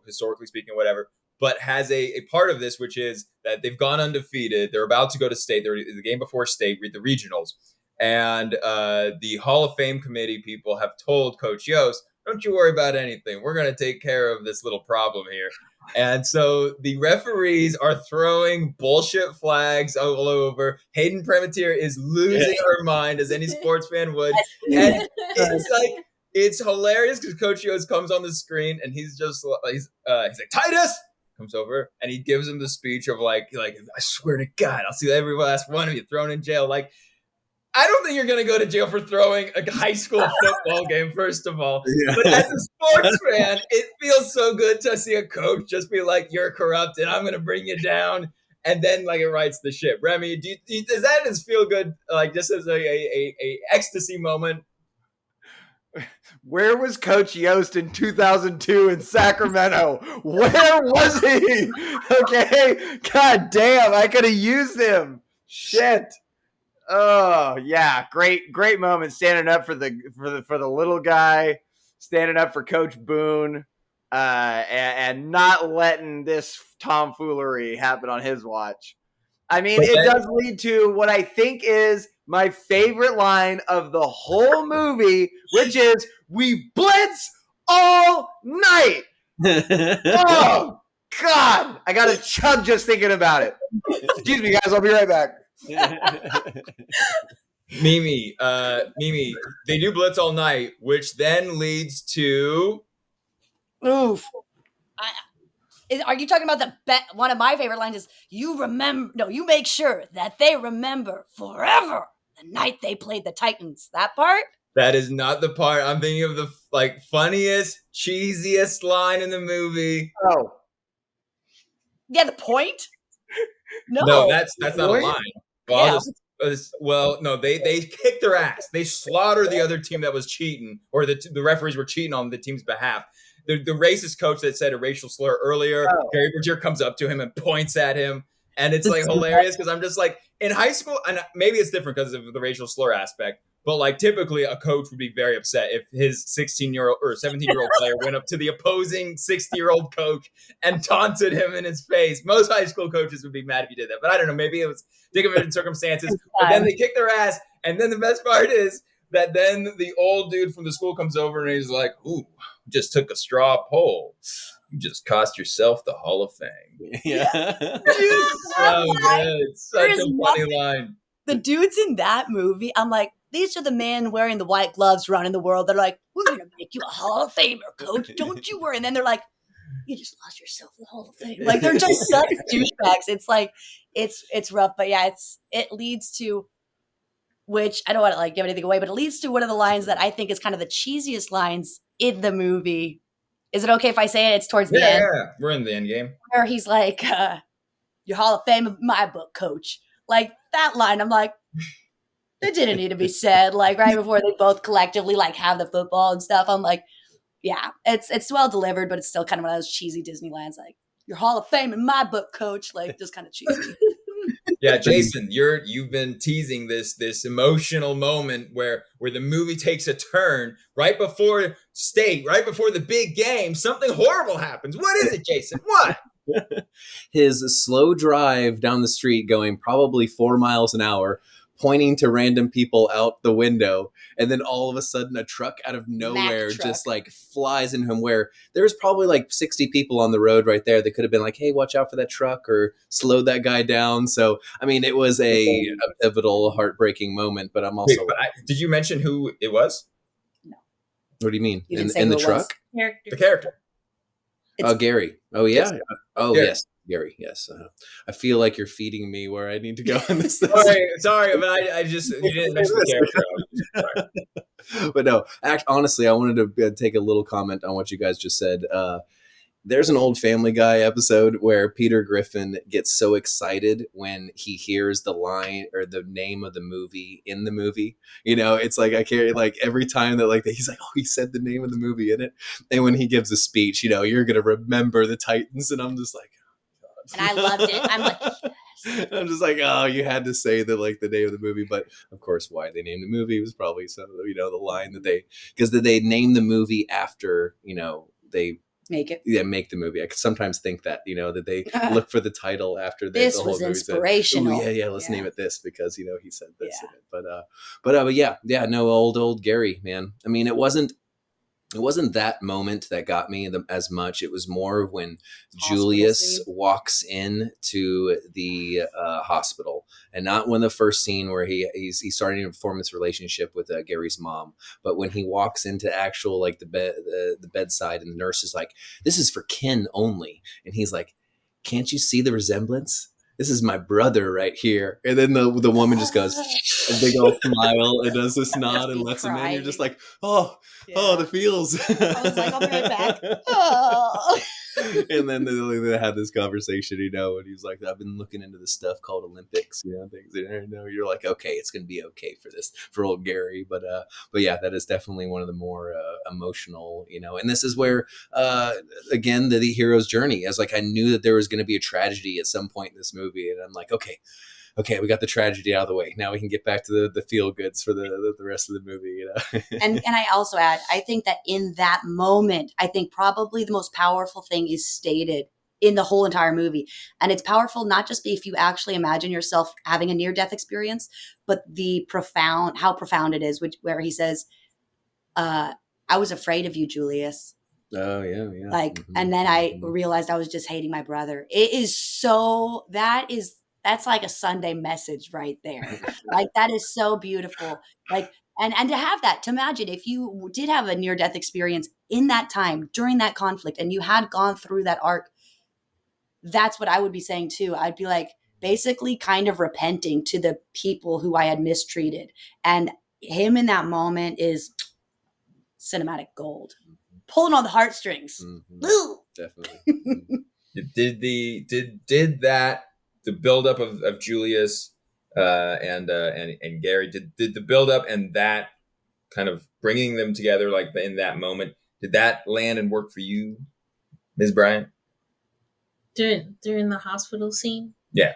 S1: historically speaking, whatever, but has a part of this, which is that they've gone undefeated. They're about to go to state. They're the game before state, the regionals. And the Hall of Fame committee people have told Coach Yost, don't you worry about anything. We're going to take care of this little problem here. And so the referees are throwing bullshit flags all over. Hayden Panettiere is losing her mind, as any sports fan would. And it's like, it's hilarious because Coach Yost comes on the screen and he's like, Titus comes over and he gives him the speech of like, I swear to God, I'll see every last one of you thrown in jail. Like, I don't think you're going to go to jail for throwing a high school football game, first of all. Yeah. But as a sports fan, it feels so good to see a coach just be like, you're corrupt and I'm going to bring you down. And then like it rights the ship. Remy, does that just feel good? Like just as a ecstasy moment?
S4: Where was Coach Yost in 2002 in Sacramento? Where was he? Okay. God damn. I could have used him. Shit. Oh yeah, great moment standing up for the little guy, standing up for Coach Boone, and not letting this tomfoolery happen on his watch. I mean, it does lead to what I think is my favorite line of the whole movie, which is "We blitz all night." Oh God, I got a chug just thinking about it. Excuse me, guys. I'll be right back.
S1: Mimi, they do blitz all night, which then leads to
S5: oof. Are you talking about one of my favorite lines is you make sure that they remember forever the night they played the Titans. That part?
S1: That is not the part. I'm thinking of the funniest, cheesiest line in the movie.
S4: Oh.
S5: Yeah, the point?
S1: No, that's not a line. Well,
S5: Yeah.
S1: no, they kicked their ass. They slaughtered the other team that was cheating, or the referees were cheating on the team's behalf. The racist coach that said a racial slur earlier, Gary Berger comes up to him and points at him. And it's like hilarious because I'm just like, in high school, and maybe it's different because of the racial slur aspect, but like typically a coach would be very upset if his 16-year-old or 17-year-old player went up to the opposing 60-year-old coach and taunted him in his face. Most high school coaches would be mad if you did that, but I don't know, maybe it was different circumstances. But then they kick their ass, and then the best part is that then the old dude from the school comes over and he's like, "Ooh, just took a straw poll. You just cost yourself the Hall of Fame."
S2: Yeah.
S1: So good. Such a funny line.
S5: The dudes in that movie, I'm like, these are the men wearing the white gloves running the world. They're like, we're going to make you a Hall of Famer, coach. Don't you worry. And then they're like, you just lost yourself the Hall of Fame. Like, they're just such douchebags. It's like, it's rough. But yeah, it leads to, which I don't want to like give anything away, but it leads to one of the lines that I think is kind of the cheesiest lines in the movie. Is it okay if I say it? It's towards the end.
S1: Yeah, we're in the end game.
S5: Where he's like, your Hall of Fame of my book, coach. Like that line, I'm like, it didn't need to be said. Like right before they both collectively like have the football and stuff. I'm like, yeah, it's well delivered, but it's still kind of one of those cheesy Disneylands. Like your Hall of Fame in my book, coach. Like just kind of cheesy.
S1: Yeah, Jason, you've been teasing this emotional moment where the movie takes a turn right before the big game. Something horrible happens. What is it, Jason? What?
S2: His slow drive down the street going probably 4 miles an hour, pointing to random people out the window, and then all of a sudden a truck out of nowhere just like flies into him, where there's probably like 60 people on the road right there that could have been like, hey, watch out for that truck, or slowed that guy down. So I mean, it was a pivotal, heartbreaking moment. But I'm also
S1: did you mention who it was?
S5: No.
S2: What do you mean?
S5: You
S2: In the truck?
S1: The character.
S2: Oh, Gary. Oh, yeah.
S1: Yes.
S2: Oh,
S1: Gary.
S2: yes. Gary. Yes. I feel like you're feeding me where I need to go in this.
S1: Sorry, but I just, you didn't mention the character.
S2: But no, honestly, I wanted to take a little comment on what you guys just said. There's an old Family Guy episode where Peter Griffin gets so excited when he hears the line or the name of the movie in the movie. You know, it's like, I can't, like every time that like he's like, oh, he said the name of the movie in it. And when he gives a speech, you know, you're going to remember the Titans. And I'm just like, oh, God.
S5: And I loved it. I'm like, yes.
S2: I'm just like, oh, you had to say the name of the movie. But of course, why they named the movie was probably some, you know, the line that because they named the movie after, you know, they make the movie. I could sometimes think that, you know, that they look for the title after
S5: this
S2: the whole
S5: was
S2: movie
S5: inspirational.
S2: Said, let's name it this because, you know, he said this in it. But yeah, no, old Gary, man. I mean, it wasn't that moment that got me as much. It was more of when Julius walks into the hospital, and not when the first scene where he's starting to form this relationship with Gary's mom, but when he walks into actual like the bedside, and the nurse is like, "This is for kin only," and he's like, "Can't you see the resemblance? This is my brother right here." And then the woman just goes a big old smile and does this nod and lets him in. You're just like, oh, the feels.
S5: I was like, I'll be right back. Oh.
S2: And then they had this conversation, you know, and he's like, I've been looking into this stuff called Olympics, you know, things. And you know, you're like, okay, it's going to be okay for old Gary. But yeah, that is definitely one of the more emotional, you know, and this is where, again, the hero's journey, as like, I knew that there was going to be a tragedy at some point in this movie. And I'm like, okay, we got the tragedy out of the way. Now we can get back to the feel goods for the rest of the movie, you know?
S5: and I also add, I think that in that moment, I think probably the most powerful thing is stated in the whole entire movie. And it's powerful, not just if you actually imagine yourself having a near-death experience, but how profound it is, where he says, I was afraid of you, Julius.
S2: Oh, yeah.
S5: Like,
S2: Mm-hmm.
S5: And then I realized I was just hating my brother. It is so, that's like a Sunday message right there. Like, that is so beautiful. Like, and to have that, to imagine if you did have a near-death experience in that time, during that conflict, and you had gone through that arc, that's what I would be saying too. I'd be like, basically kind of repenting to the people who I had mistreated. And him in that moment is cinematic gold. Pulling on the heartstrings.
S2: Mm-hmm. Definitely.
S1: Did that the buildup of Julius and Gary did the buildup and that kind of bringing them together like in that moment, did that land and work for you, Ms. Bryant?
S3: During the hospital scene?
S1: Yeah.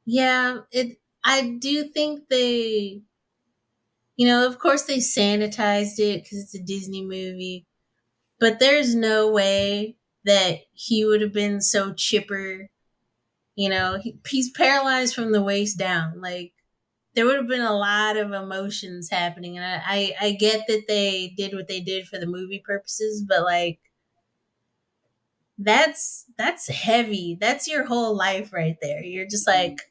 S3: Yeah, I do think they, of course they sanitized it because it's a Disney movie, but there's no way that he would have been so chipper. He's paralyzed from the waist down. Like, there would have been a lot of emotions happening. And I get that they did what they did for the movie purposes, but like, that's heavy. That's your whole life right there. You're just like,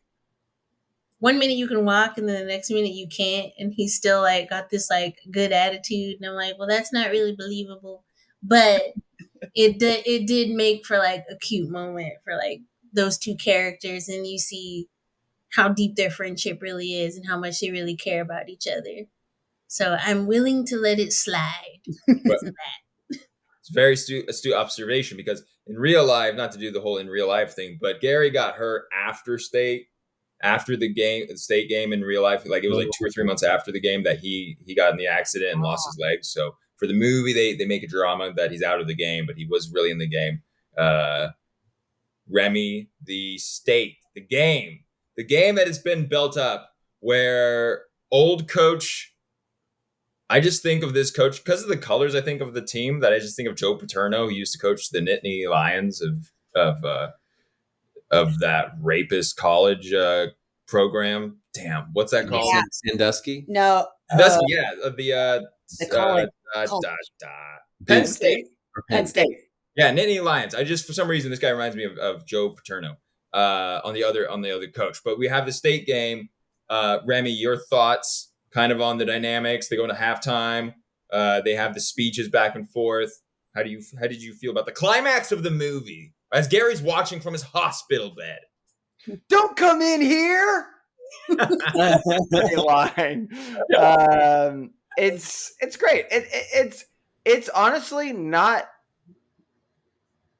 S3: one minute you can walk and then the next minute you can't, and he's still like got this like good attitude, and I'm like, well, that's not really believable. But it did make for like a cute moment for like those two characters, and you see how deep their friendship really is and how much they really care about each other. So I'm willing to let it slide.
S1: It's very astute observation, because in real life, not to do the whole in real life thing, but Gary got hurt after the state game in real life. Like, it was like 2 or 3 months after the game that he got in the accident and lost his legs. So for the movie, they make a drama that he's out of the game, but he was really in the game. Remy, the game that has been built up, where old coach, I just think of this coach because of the colors. I think of the team that I just think of Joe Paterno, who used to coach the Nittany Lions of that rapist college program. Damn, what's that called?
S5: Yeah.
S2: Sandusky?
S5: No.
S1: Sandusky, yeah. The
S5: college.
S1: Penn State.
S5: Penn State.
S1: Yeah, Nittany Lions. For some reason, this guy reminds me of Joe Paterno on the other coach. But we have the state game. Remy, your thoughts kind of on the dynamics? They go into halftime. They have the speeches back and forth. How did you feel about the climax of the movie as Gary's watching from his hospital bed?
S4: Don't come in here. Line. It's great. It's honestly not.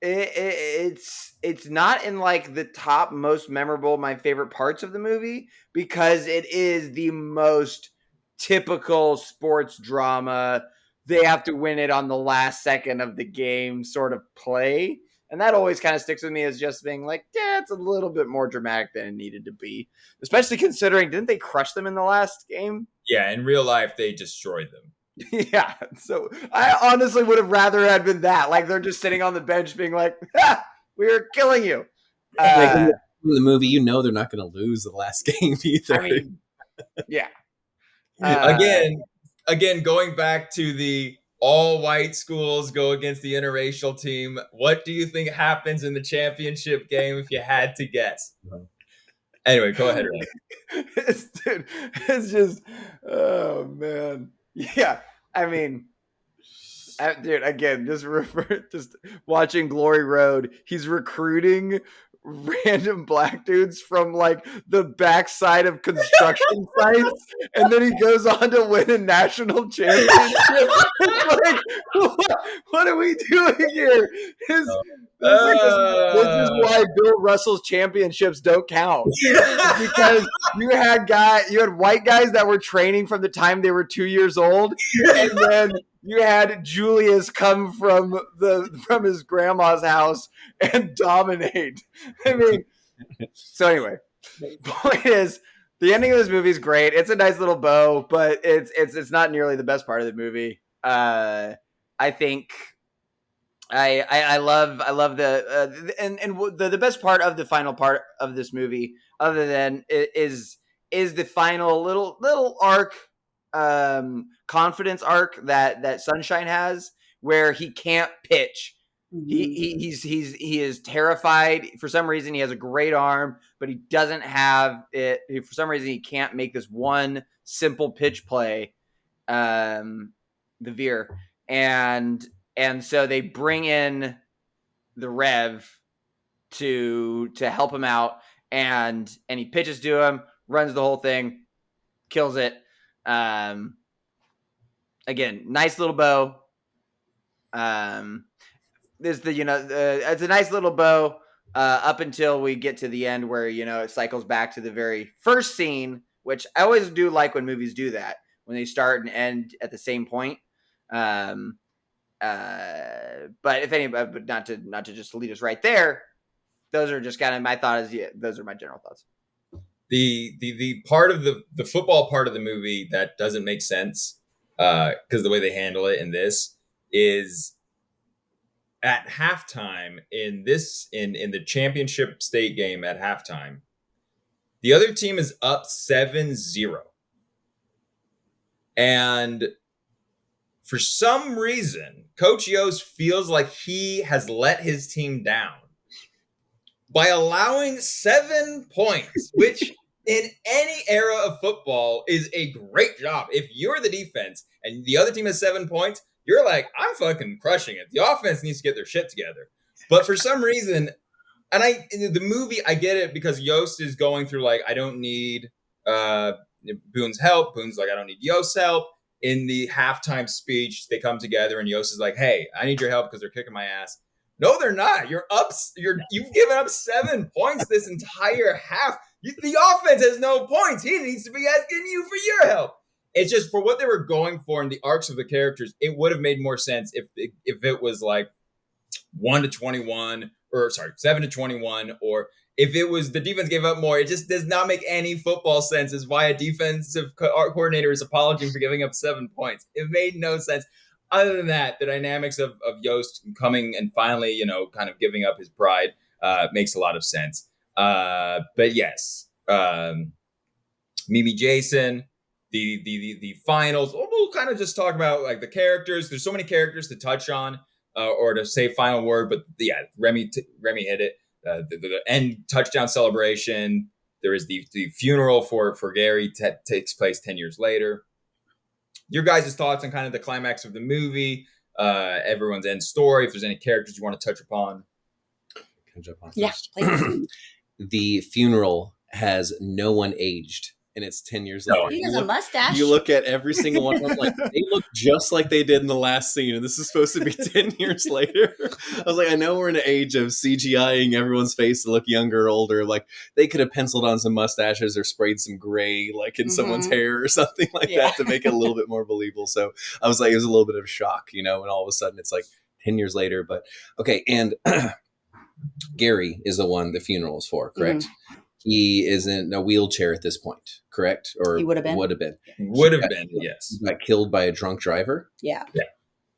S4: It's not in like the top most memorable, my favorite parts of the movie, because it is the most typical sports drama. They have to win it on the last second of the game sort of play. And that always kind of sticks with me as just being like, yeah, it's a little bit more dramatic than it needed to be. Especially considering, didn't they crush them in the last game?
S1: Yeah, in real life, they destroyed them.
S4: Yeah, so I honestly would have rather had been that. Like, they're just sitting on the bench being like, we're killing you.
S2: In the movie, they're not going to lose the last game either.
S4: I mean, yeah.
S1: Again, going back to the all-white schools go against the interracial team, what do you think happens in the championship game if you had to guess? Anyway, go ahead, Ray.
S4: It's just, oh, man. Yeah, I mean, dude, again, just watching Glory Road, he's recruiting random black dudes from like the backside of construction sites, and then he goes on to win a national championship. It's like, what are we doing here? This is why Bill Russell's championships don't count, because you had white guys that were training from the time they were 2 years old, and then you had Julius come from his grandma's house and dominate. I mean, so anyway, point is, the ending of this movie is great. It's a nice little bow, but it's not nearly the best part of the movie. I think I love the best part of the final part of this movie, other than is the final little arc, confidence arc that Sunshine has, where he can't pitch. He is terrified. For some reason, he has a great arm, but he doesn't have it. For some reason, he can't make this one simple pitch play, the veer, and so they bring in the Rev to help him out, and he pitches to him, runs the whole thing, kills it. Again, nice little bow. There's it's a nice little bow up until we get to the end where, it cycles back to the very first scene, which I always do like when movies do that, when they start and end at the same point. But if anybody, but not to just lead us right there, those are just kind of my thoughts. Yeah, those are my general thoughts.
S1: The part of the football part of the movie that doesn't make sense, because the way they handle it in this is at halftime in the championship state game at halftime, the other team is up 7-0. And for some reason, Coach Yost feels like he has let his team down by allowing 7 points, which in any era of football is a great job. If you're the defense and the other team has 7 points, you're like, I'm fucking crushing it. The offense needs to get their shit together. But for some reason, and in the movie, I get it because Yost is going through like, I don't need Boone's help. Boone's like, I don't need Yost's help. In the halftime speech, they come together and Yost is like, hey, I need your help because they're kicking my ass. No, they're not. You've given up 7 points this entire half. The offense has no points. He needs to be asking you for your help. It's just for what they were going for in the arcs of the characters, it would have made more sense if it was like 7-21, or if it was the defense gave up more. It just does not make any football sense as why a defensive coordinator is apologizing for giving up 7 points. It made no sense. Other than that, the dynamics of Yost coming and finally, kind of giving up his pride makes a lot of sense. But yes, Mimi Jason, the finals. We'll kind of just talk about like the characters. There's so many characters to touch on or to say final word. But yeah, Remy hit it. The end touchdown celebration. There is the funeral for Gary takes place 10 years later. Your guys' thoughts on kind of the climax of the movie, everyone's end story. If there's any characters you want to touch upon.
S2: Can I jump on?
S5: Yeah, please.
S2: The funeral has no one aged, and it's 10 years later.
S5: He has a mustache.
S2: You look at every single one of them, like they look just like they did in the last scene, and this is supposed to be 10 years later. I was like, I know we're in an age of CGIing everyone's face to look younger or older. Like they could have penciled on some mustaches or sprayed some gray, like in someone's hair or something like that to make it a little bit more believable. So I was like, it was a little bit of a shock, and all of a sudden it's like 10 years later. But okay, and Gary is the one the funeral is for, correct? Mm-hmm. He is in a wheelchair at this point, correct? Or
S5: he would have been.
S2: Yes. He got killed by a drunk driver.
S5: Yeah.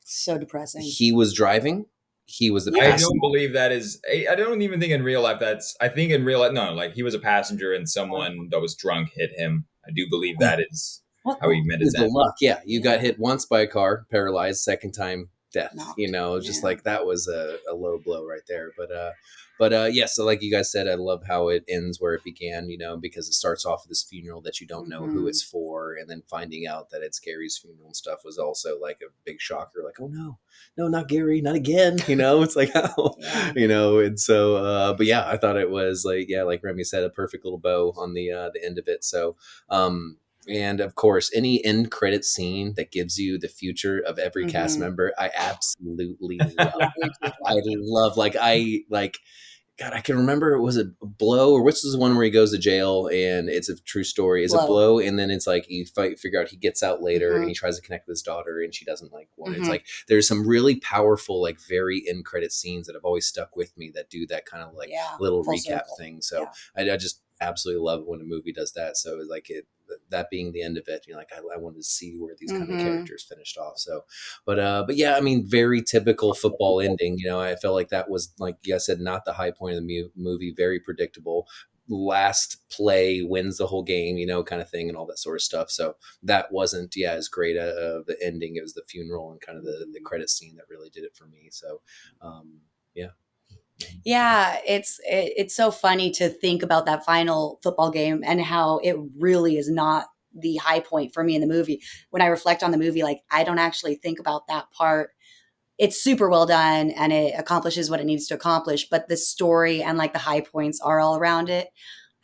S5: So depressing.
S2: He was driving. He was the passenger.
S1: I don't believe that is. I don't even think in real life I think in real life, no, like he was a passenger and someone that was drunk hit him. I do believe that is how he met his end.
S2: Luck. Yeah. You got hit once by a car, paralyzed, second time death. Just like that was a low blow right there. But yeah, so like you guys said, I love how it ends where it began, because it starts off with this funeral that you don't know who it's for. And then finding out that it's Gary's funeral and stuff was also like a big shocker. Like, oh no, not Gary, not again. It's like, how, and so, but yeah, I thought it was like, like Remy said, a perfect little bow on the end of it. So, and of course, any end credit scene that gives you the future of every cast member, I absolutely love. I love, God, I can remember, was it Blow, or which is the one where he goes to jail and it's a true story? Is it Blow? And then it's like you figure out he gets out later and he tries to connect with his daughter and she doesn't like one. It's like there's some really powerful, like very end credit scenes that have always stuck with me that do that kind of like little recap thing. So I just absolutely love when a movie does that. So like that being the end of it, I wanted to see where these kind of characters finished off. So, but yeah, I mean, very typical football ending. I felt like that was, like you guys said, not the high point of the movie. Very predictable. Last play wins the whole game, kind of thing, and all that sort of stuff. So that wasn't, as great of the ending. It was the funeral and kind of the credit scene that really did it for me. So, yeah.
S5: Yeah, it's so funny to think about that final football game and how it really is not the high point for me in the movie. When I reflect on the movie, like I don't actually think about that part it's super well done and it accomplishes what it needs to accomplish. But the story and like the high points are all around it.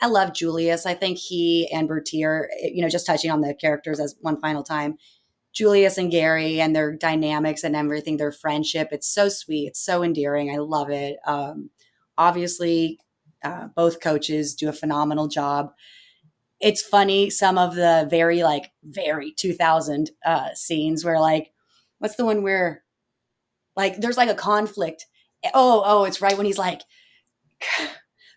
S5: I love Julius. I think he and Bertier, just touching on the characters as one final time, Julius and Gary and their dynamics and everything, their friendship. It's so sweet. It's so endearing. I love it. Obviously, both coaches do a phenomenal job. It's funny. Some of the very 2000 scenes where like, what's the one where like there's like a conflict. Oh, it's right when he's like,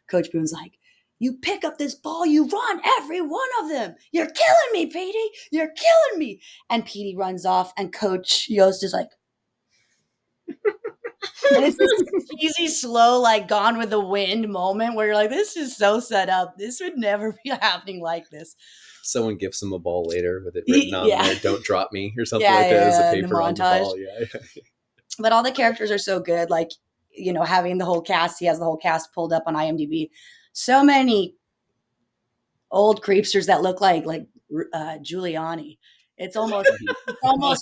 S5: Coach Boone's like, you pick up this ball, you run every one of them. You're killing me, Petey. You're killing me. And Petey runs off, and Coach Yost is like, and it's this cheesy, slow, like Gone with the Wind moment where you're like, this is so set up. This would never be happening like this.
S2: Someone gives him a ball later with it written on there, "Don't drop me" or something like that as a paper on the ball. Yeah.
S5: But all the characters are so good. Like, having the whole cast, he has the whole cast pulled up on IMDb. So many old creepsters that look like Giuliani. It's almost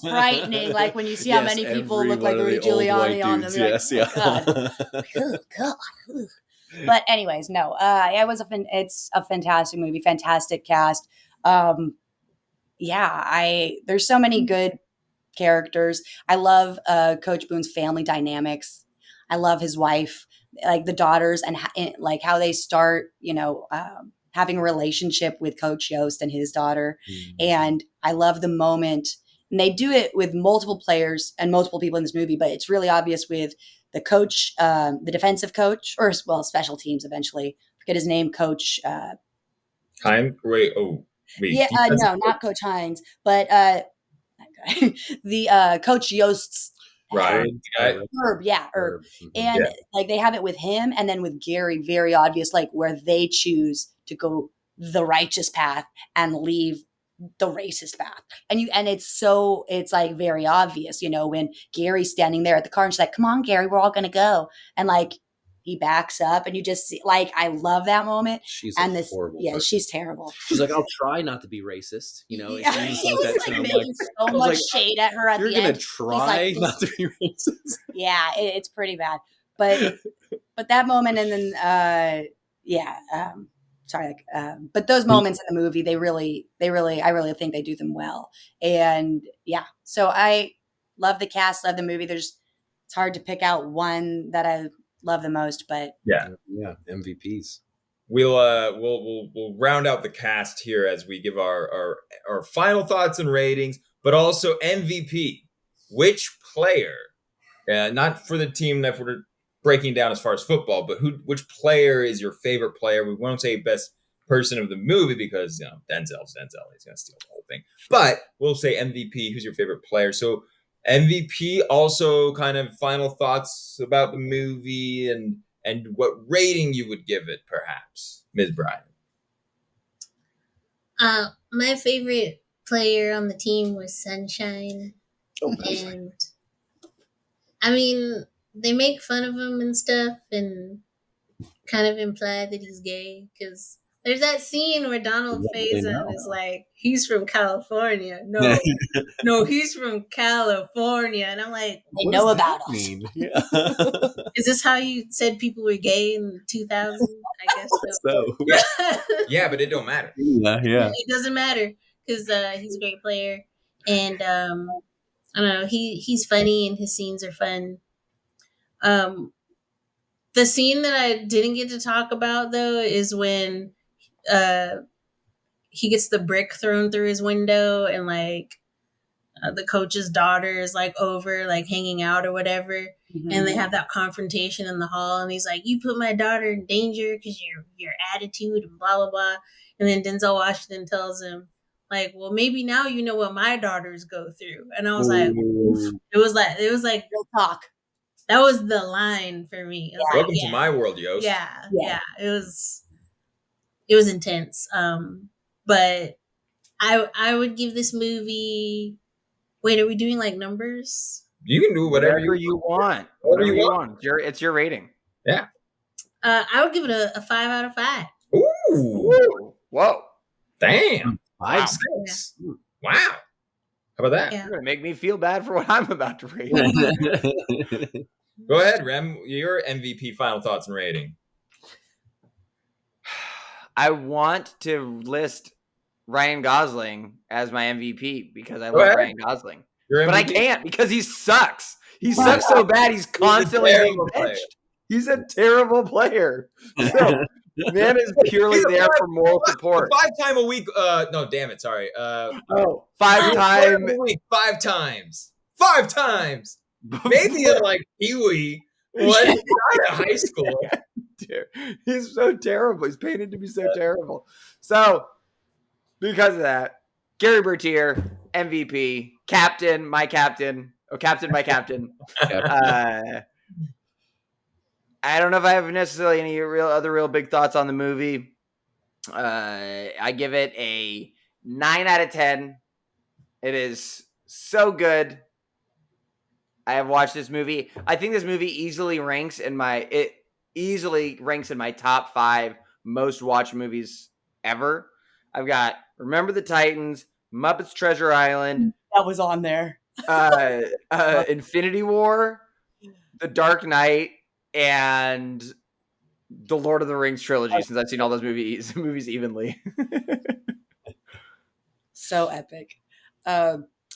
S5: frightening. Like when you see how many people look like Rudy Giuliani on them.
S2: Yes,
S5: like,
S2: yeah.
S5: Oh, God. But anyways, no. It's a fantastic movie, fantastic cast. There's so many good characters. I love Coach Boone's family dynamics. I love his wife, like the daughters, and like how they start, having a relationship with Coach Yost and his daughter. And I love the moment, and they do it with multiple players and multiple people in this movie, but it's really obvious with the coach, the defensive coach, or special teams eventually. Forget his name, Coach.
S1: Wait.
S5: Yeah, no, not Coach Hines, but the Coach Yost's
S1: right.
S5: Herb. And like they have it with him, and then with Gary, very obvious, like where they choose to go the righteous path and leave the racist path. And it's like very obvious, when Gary's standing there at the car and she's like, "Come on, Gary, we're all gonna go," and like he backs up, and you just see, like, I love that moment.
S2: She's
S5: horrible. Yeah, she's terrible.
S2: She's like, "I'll try not to be racist,"
S5: Yeah, he was like making so much shade at her at the end.
S2: You're gonna try not to be racist.
S5: Yeah, it's pretty bad. But that moment, and then but those moments in the movie, I really think they do them well. And yeah, so I love the cast, love the movie. It's hard to pick out one that I love the most, but
S2: yeah, MVPs.
S1: We'll round out the cast here as we give our final thoughts and ratings, but also MVP. Which player, not for the team that we're breaking down as far as football, but which player is your favorite player? We won't say best person of the movie because Denzel's Denzel. He's gonna steal the whole thing. But we'll say MVP. Who's your favorite player? So MVP, also kind of final thoughts about the movie and what rating you would give it, perhaps, Ms. Bryan.
S3: My favorite player on the team was Sunshine. And I mean, they make fun of him and stuff and kind of imply that he's gay, because there's that scene where Donald Faison is like, he's from California. No, he's from California. And I'm like,
S5: they know about us.
S2: Yeah.
S3: Is this how you said people were gay in 2000? I guess
S2: so.
S1: Yeah, but it don't matter.
S2: Yeah.
S3: It doesn't matter because he's a great player. And I don't know, he's funny and his scenes are fun. The scene that I didn't get to talk about, though, is when he gets the brick thrown through his window and like the coach's daughter is like over, like hanging out or whatever. Mm-hmm. And they have that confrontation in the hall, and he's like, "You put my daughter in danger because your attitude and blah, blah, blah." And then Denzel Washington tells him, like, "Well, maybe now you know what my daughters go through." And I was like, it was like
S5: real talk.
S3: That was the line for me. It was
S1: Welcome to my world, Yost.
S3: Yeah. It was intense. But I would give this movie. Wait, are we doing like numbers?
S1: You can do whatever
S4: you want. Whatever you want. It's your rating.
S1: Yeah.
S3: I would give it a 5 out of 5.
S1: Ooh.
S4: Whoa.
S1: Damn.
S2: 5,
S1: 6. Wow. How How about that?
S3: Yeah.
S4: You're gonna make me feel bad for what I'm about to rate.
S1: Go ahead, Rem. Your MVP final thoughts and rating.
S4: I want to list Ryan Gosling as my MVP because I
S1: Go
S4: love
S1: ahead.
S4: Ryan Gosling.
S1: Your
S4: But I
S1: MVP?
S4: can't because he sucks. He sucks so bad he's constantly being
S1: terrible player.
S4: benched. He's a terrible player. So man is purely there for moral support.
S1: 5 times a week. No, damn it. Sorry.
S4: Oh, 5 time.
S1: a week. 5 times. 5 times. Maybe like Pee-wee. What? Not at high school.
S4: He's so terrible. He's painted to be so terrible. So because of that, Gary Bertier, MVP, captain, my captain. Oh, captain, my captain. I don't know if I have necessarily any real big thoughts on the movie. I give it a 9 out of 10. It is so good. I have watched this movie. I think this movie easily ranks in my top 5 most watched movies ever. I've got Remember the Titans, Muppets Treasure Island.
S5: That was on there.
S4: Infinity War, The Dark Knight, and the Lord of the Rings trilogy, since I've seen all those movies evenly.
S5: So epic.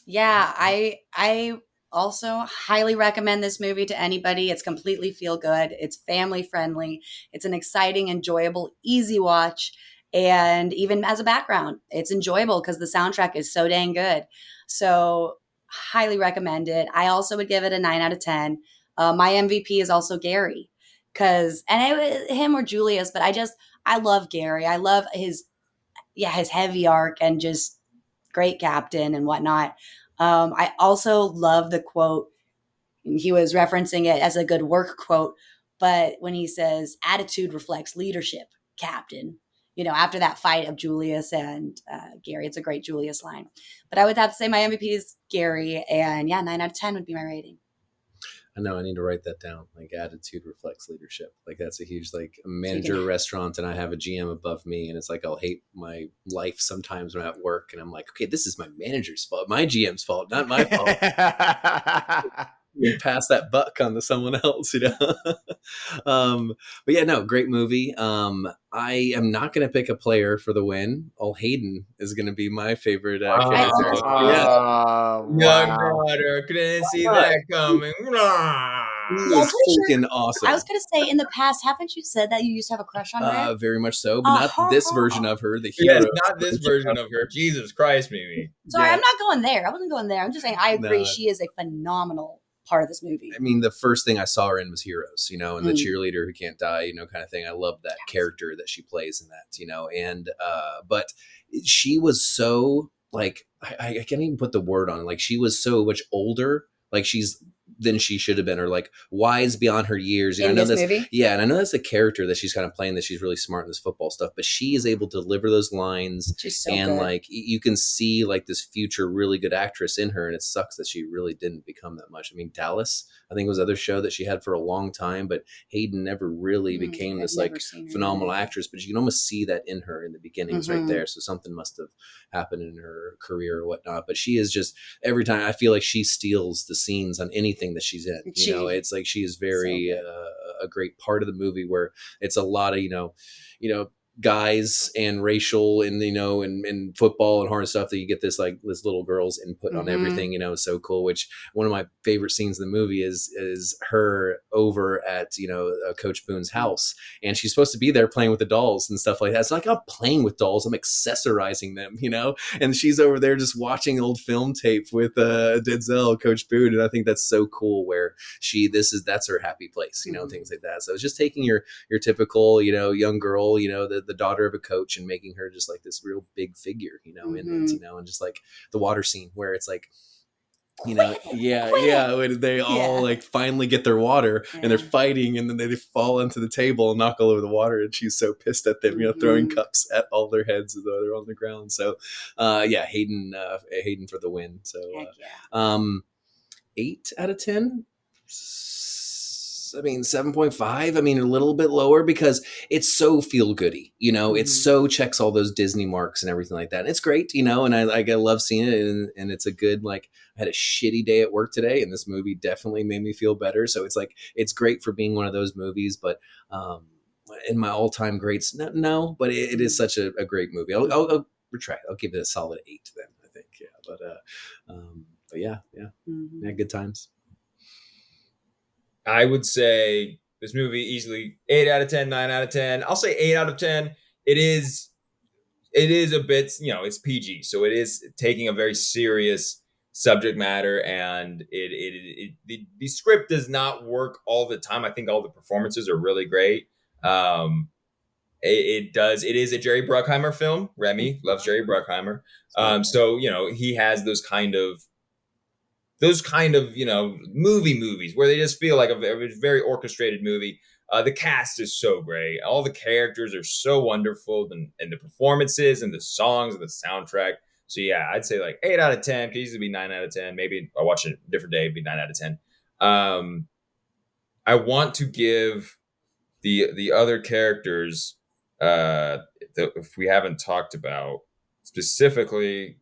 S5: Yeah, I also highly recommend this movie to anybody. It's completely feel good. It's family friendly. It's an exciting, enjoyable, easy watch. And even as a background, it's enjoyable because the soundtrack is so dang good. So highly recommend it. I also would give it a 9 out of 10. My MVP is also Gary, him or Julius, but I love Gary. I love his heavy arc and just great captain and whatnot. I also love the quote. He was referencing it as a good work quote, but when he says attitude reflects leadership, captain, after that fight of Julius and Gary, it's a great Julius line. But I would have to say my MVP is Gary, and 9 out of 10 would be my rating.
S2: I know I need to write that down. Like attitude reflects leadership. Like that's a huge, like a manager restaurant and I have a GM above me and it's like, I'll hate my life sometimes when I'm at work and I'm like, okay, this is my manager's fault, my GM's fault, not my fault. You pass that buck on to someone else, but yeah, no, great movie. I am not going to pick a player for the win. Hayden is going to be my favorite character.
S1: Young daughter, couldn't see that coming.
S2: He is freaking awesome.
S5: I was going to say, in the past, haven't you said that you used to have a crush on her?
S2: Very much so, but not this version of her. The hero.
S1: Yes, not this version of her. Jesus Christ, Mimi.
S5: Sorry, I'm not going there. I wasn't going there. I'm just saying I agree. She is a phenomenal part of this movie.
S2: I mean, the first thing I saw her in was Heroes, and the cheerleader who can't die, kind of thing. I love that character that she plays in that, and but she was so like I can't even put the word on. Like she was so much older, like than she should have been, or like wise beyond her years.
S5: In this movie?
S2: Yeah, and I know that's the character that she's kind of playing, that she's really smart in this football stuff, but she is able to deliver those lines.
S5: She's so
S2: and
S5: good.
S2: like you can see like this future really good actress in her, and it sucks that she really didn't become that much. I mean, Dallas, I think, was another show that she had for a long time, but Hayden never really became this like phenomenal actress, but you can almost see that in her in the beginnings right there. So something must have happened in her career or whatnot, but she is just, every time I feel like she steals the scenes on anything that she's in. It's like she is very a great part of the movie, where it's a lot of guys and racial and and football and hard stuff, that you get this little girl's input on everything. Is so cool. Which one of my favorite scenes in the movie is her over at Coach Boone's house, and she's supposed to be there playing with the dolls and stuff like that. It's like, I'm not playing with dolls, I'm accessorizing them, and she's over there just watching old film tape with Denzel, Coach Boone, and I think that's so cool, where that's her happy place, and things like that. So it's just taking your typical young girl, the daughter of a coach, and making her just like this real big figure, in it, and just like the water scene where it's like, when they all like finally get their water and they're fighting, and then they fall into the table and knock all over the water, and she's so pissed at them, throwing cups at all their heads as though they're on the ground. So Hayden for the win. So 8 out of 10. 7.5. I mean, a little bit lower because it's so feel goody, you know, it so checks all those Disney marks and everything like that. And it's great, you know, and I love seeing it. And it's a good, like, I had a shitty day at work today and this movie definitely made me feel better. So it's like, it's great for being one of those movies, but, in my all-time greats, no, but it is such a great movie. I'll retract. I'll give it a solid 8 then, I think. Yeah. But yeah, good times.
S1: I would say this movie easily 8 out of 10, 9 out of 10. I'll say 8 out of 10. It is a bit, you know, it's PG, so it is taking a very serious subject matter, and the script does not work all the time. I think all the performances are really great. It is a Jerry Bruckheimer film. Remy loves Jerry Bruckheimer. So, you know, he has those kind of, you know, movies where they just feel like a very orchestrated movie. The cast is so great. All the characters are so wonderful, and the performances and the songs and the soundtrack. So yeah, I'd say like 8 out of 10. Could easily be 9 out of 10. Maybe I'll watch it a different day, it'd be 9 out of 10. I want to give the other characters, if we haven't talked about specifically,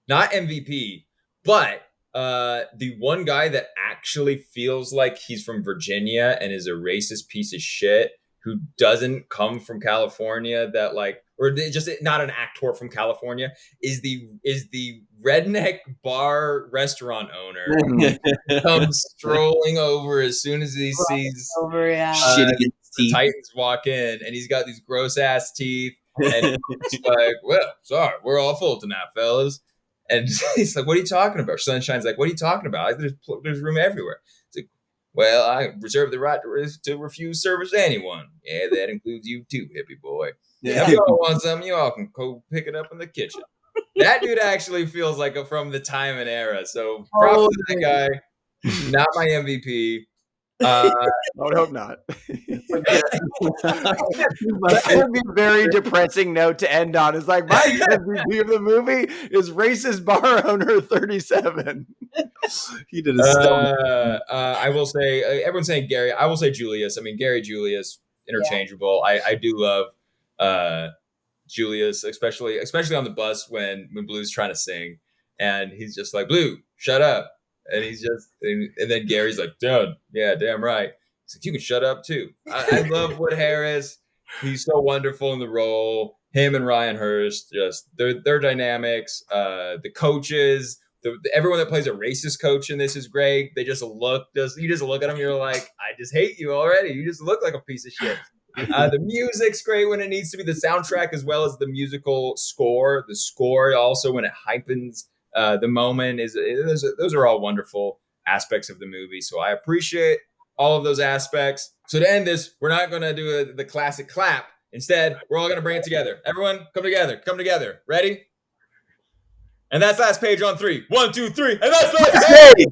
S1: not MVP, but the one guy that actually feels like he's from Virginia and is a racist piece of shit who doesn't come from California, that like, or just not an actor from California, is the redneck bar restaurant owner who comes strolling over as soon as he sees the Titans walk in, and he's got these gross ass teeth, and he's like, well, sorry, we're all full tonight, fellas. And he's like, what are you talking about? Sunshine's like, what are you talking about? There's room everywhere. It's like, well, I reserve the right to refuse service to anyone. Yeah, that includes you too, hippie boy. Yeah. If you all want something, you all can go pick it up in the kitchen. That dude actually feels like from the time and era. So props to that guy. Not my MVP.
S4: I would hope not. That would be a very depressing note to end on. It's like, my MVP of the movie is racist bar owner 37.
S2: He did a
S1: I will say, everyone's saying Gary. I will say Julius. I mean, Gary Julius, interchangeable. Yeah. I do love Julius, especially on the bus when Blue's trying to sing, and he's just like, Blue, shut up. And he's just, and then Gary's like, Dad, yeah, damn right. He's like, you can shut up too. I love Wood Harris. He's so wonderful in the role. Him and Ryan Hurst, just their dynamics. The coaches, everyone that plays a racist coach in this is great. They just you just look at them, you're like, I just hate you already. You just look like a piece of shit. The music's great when it needs to be. The soundtrack, as well as the musical score. The score also, when it hypens the moment, those are all wonderful aspects of the movie. So I appreciate all of those aspects. So to end this, we're not going to do the classic clap. Instead, we're all going to bring it together. Everyone, come together. Ready? And that's last page on 3. 1, 2, 3. And that's last page.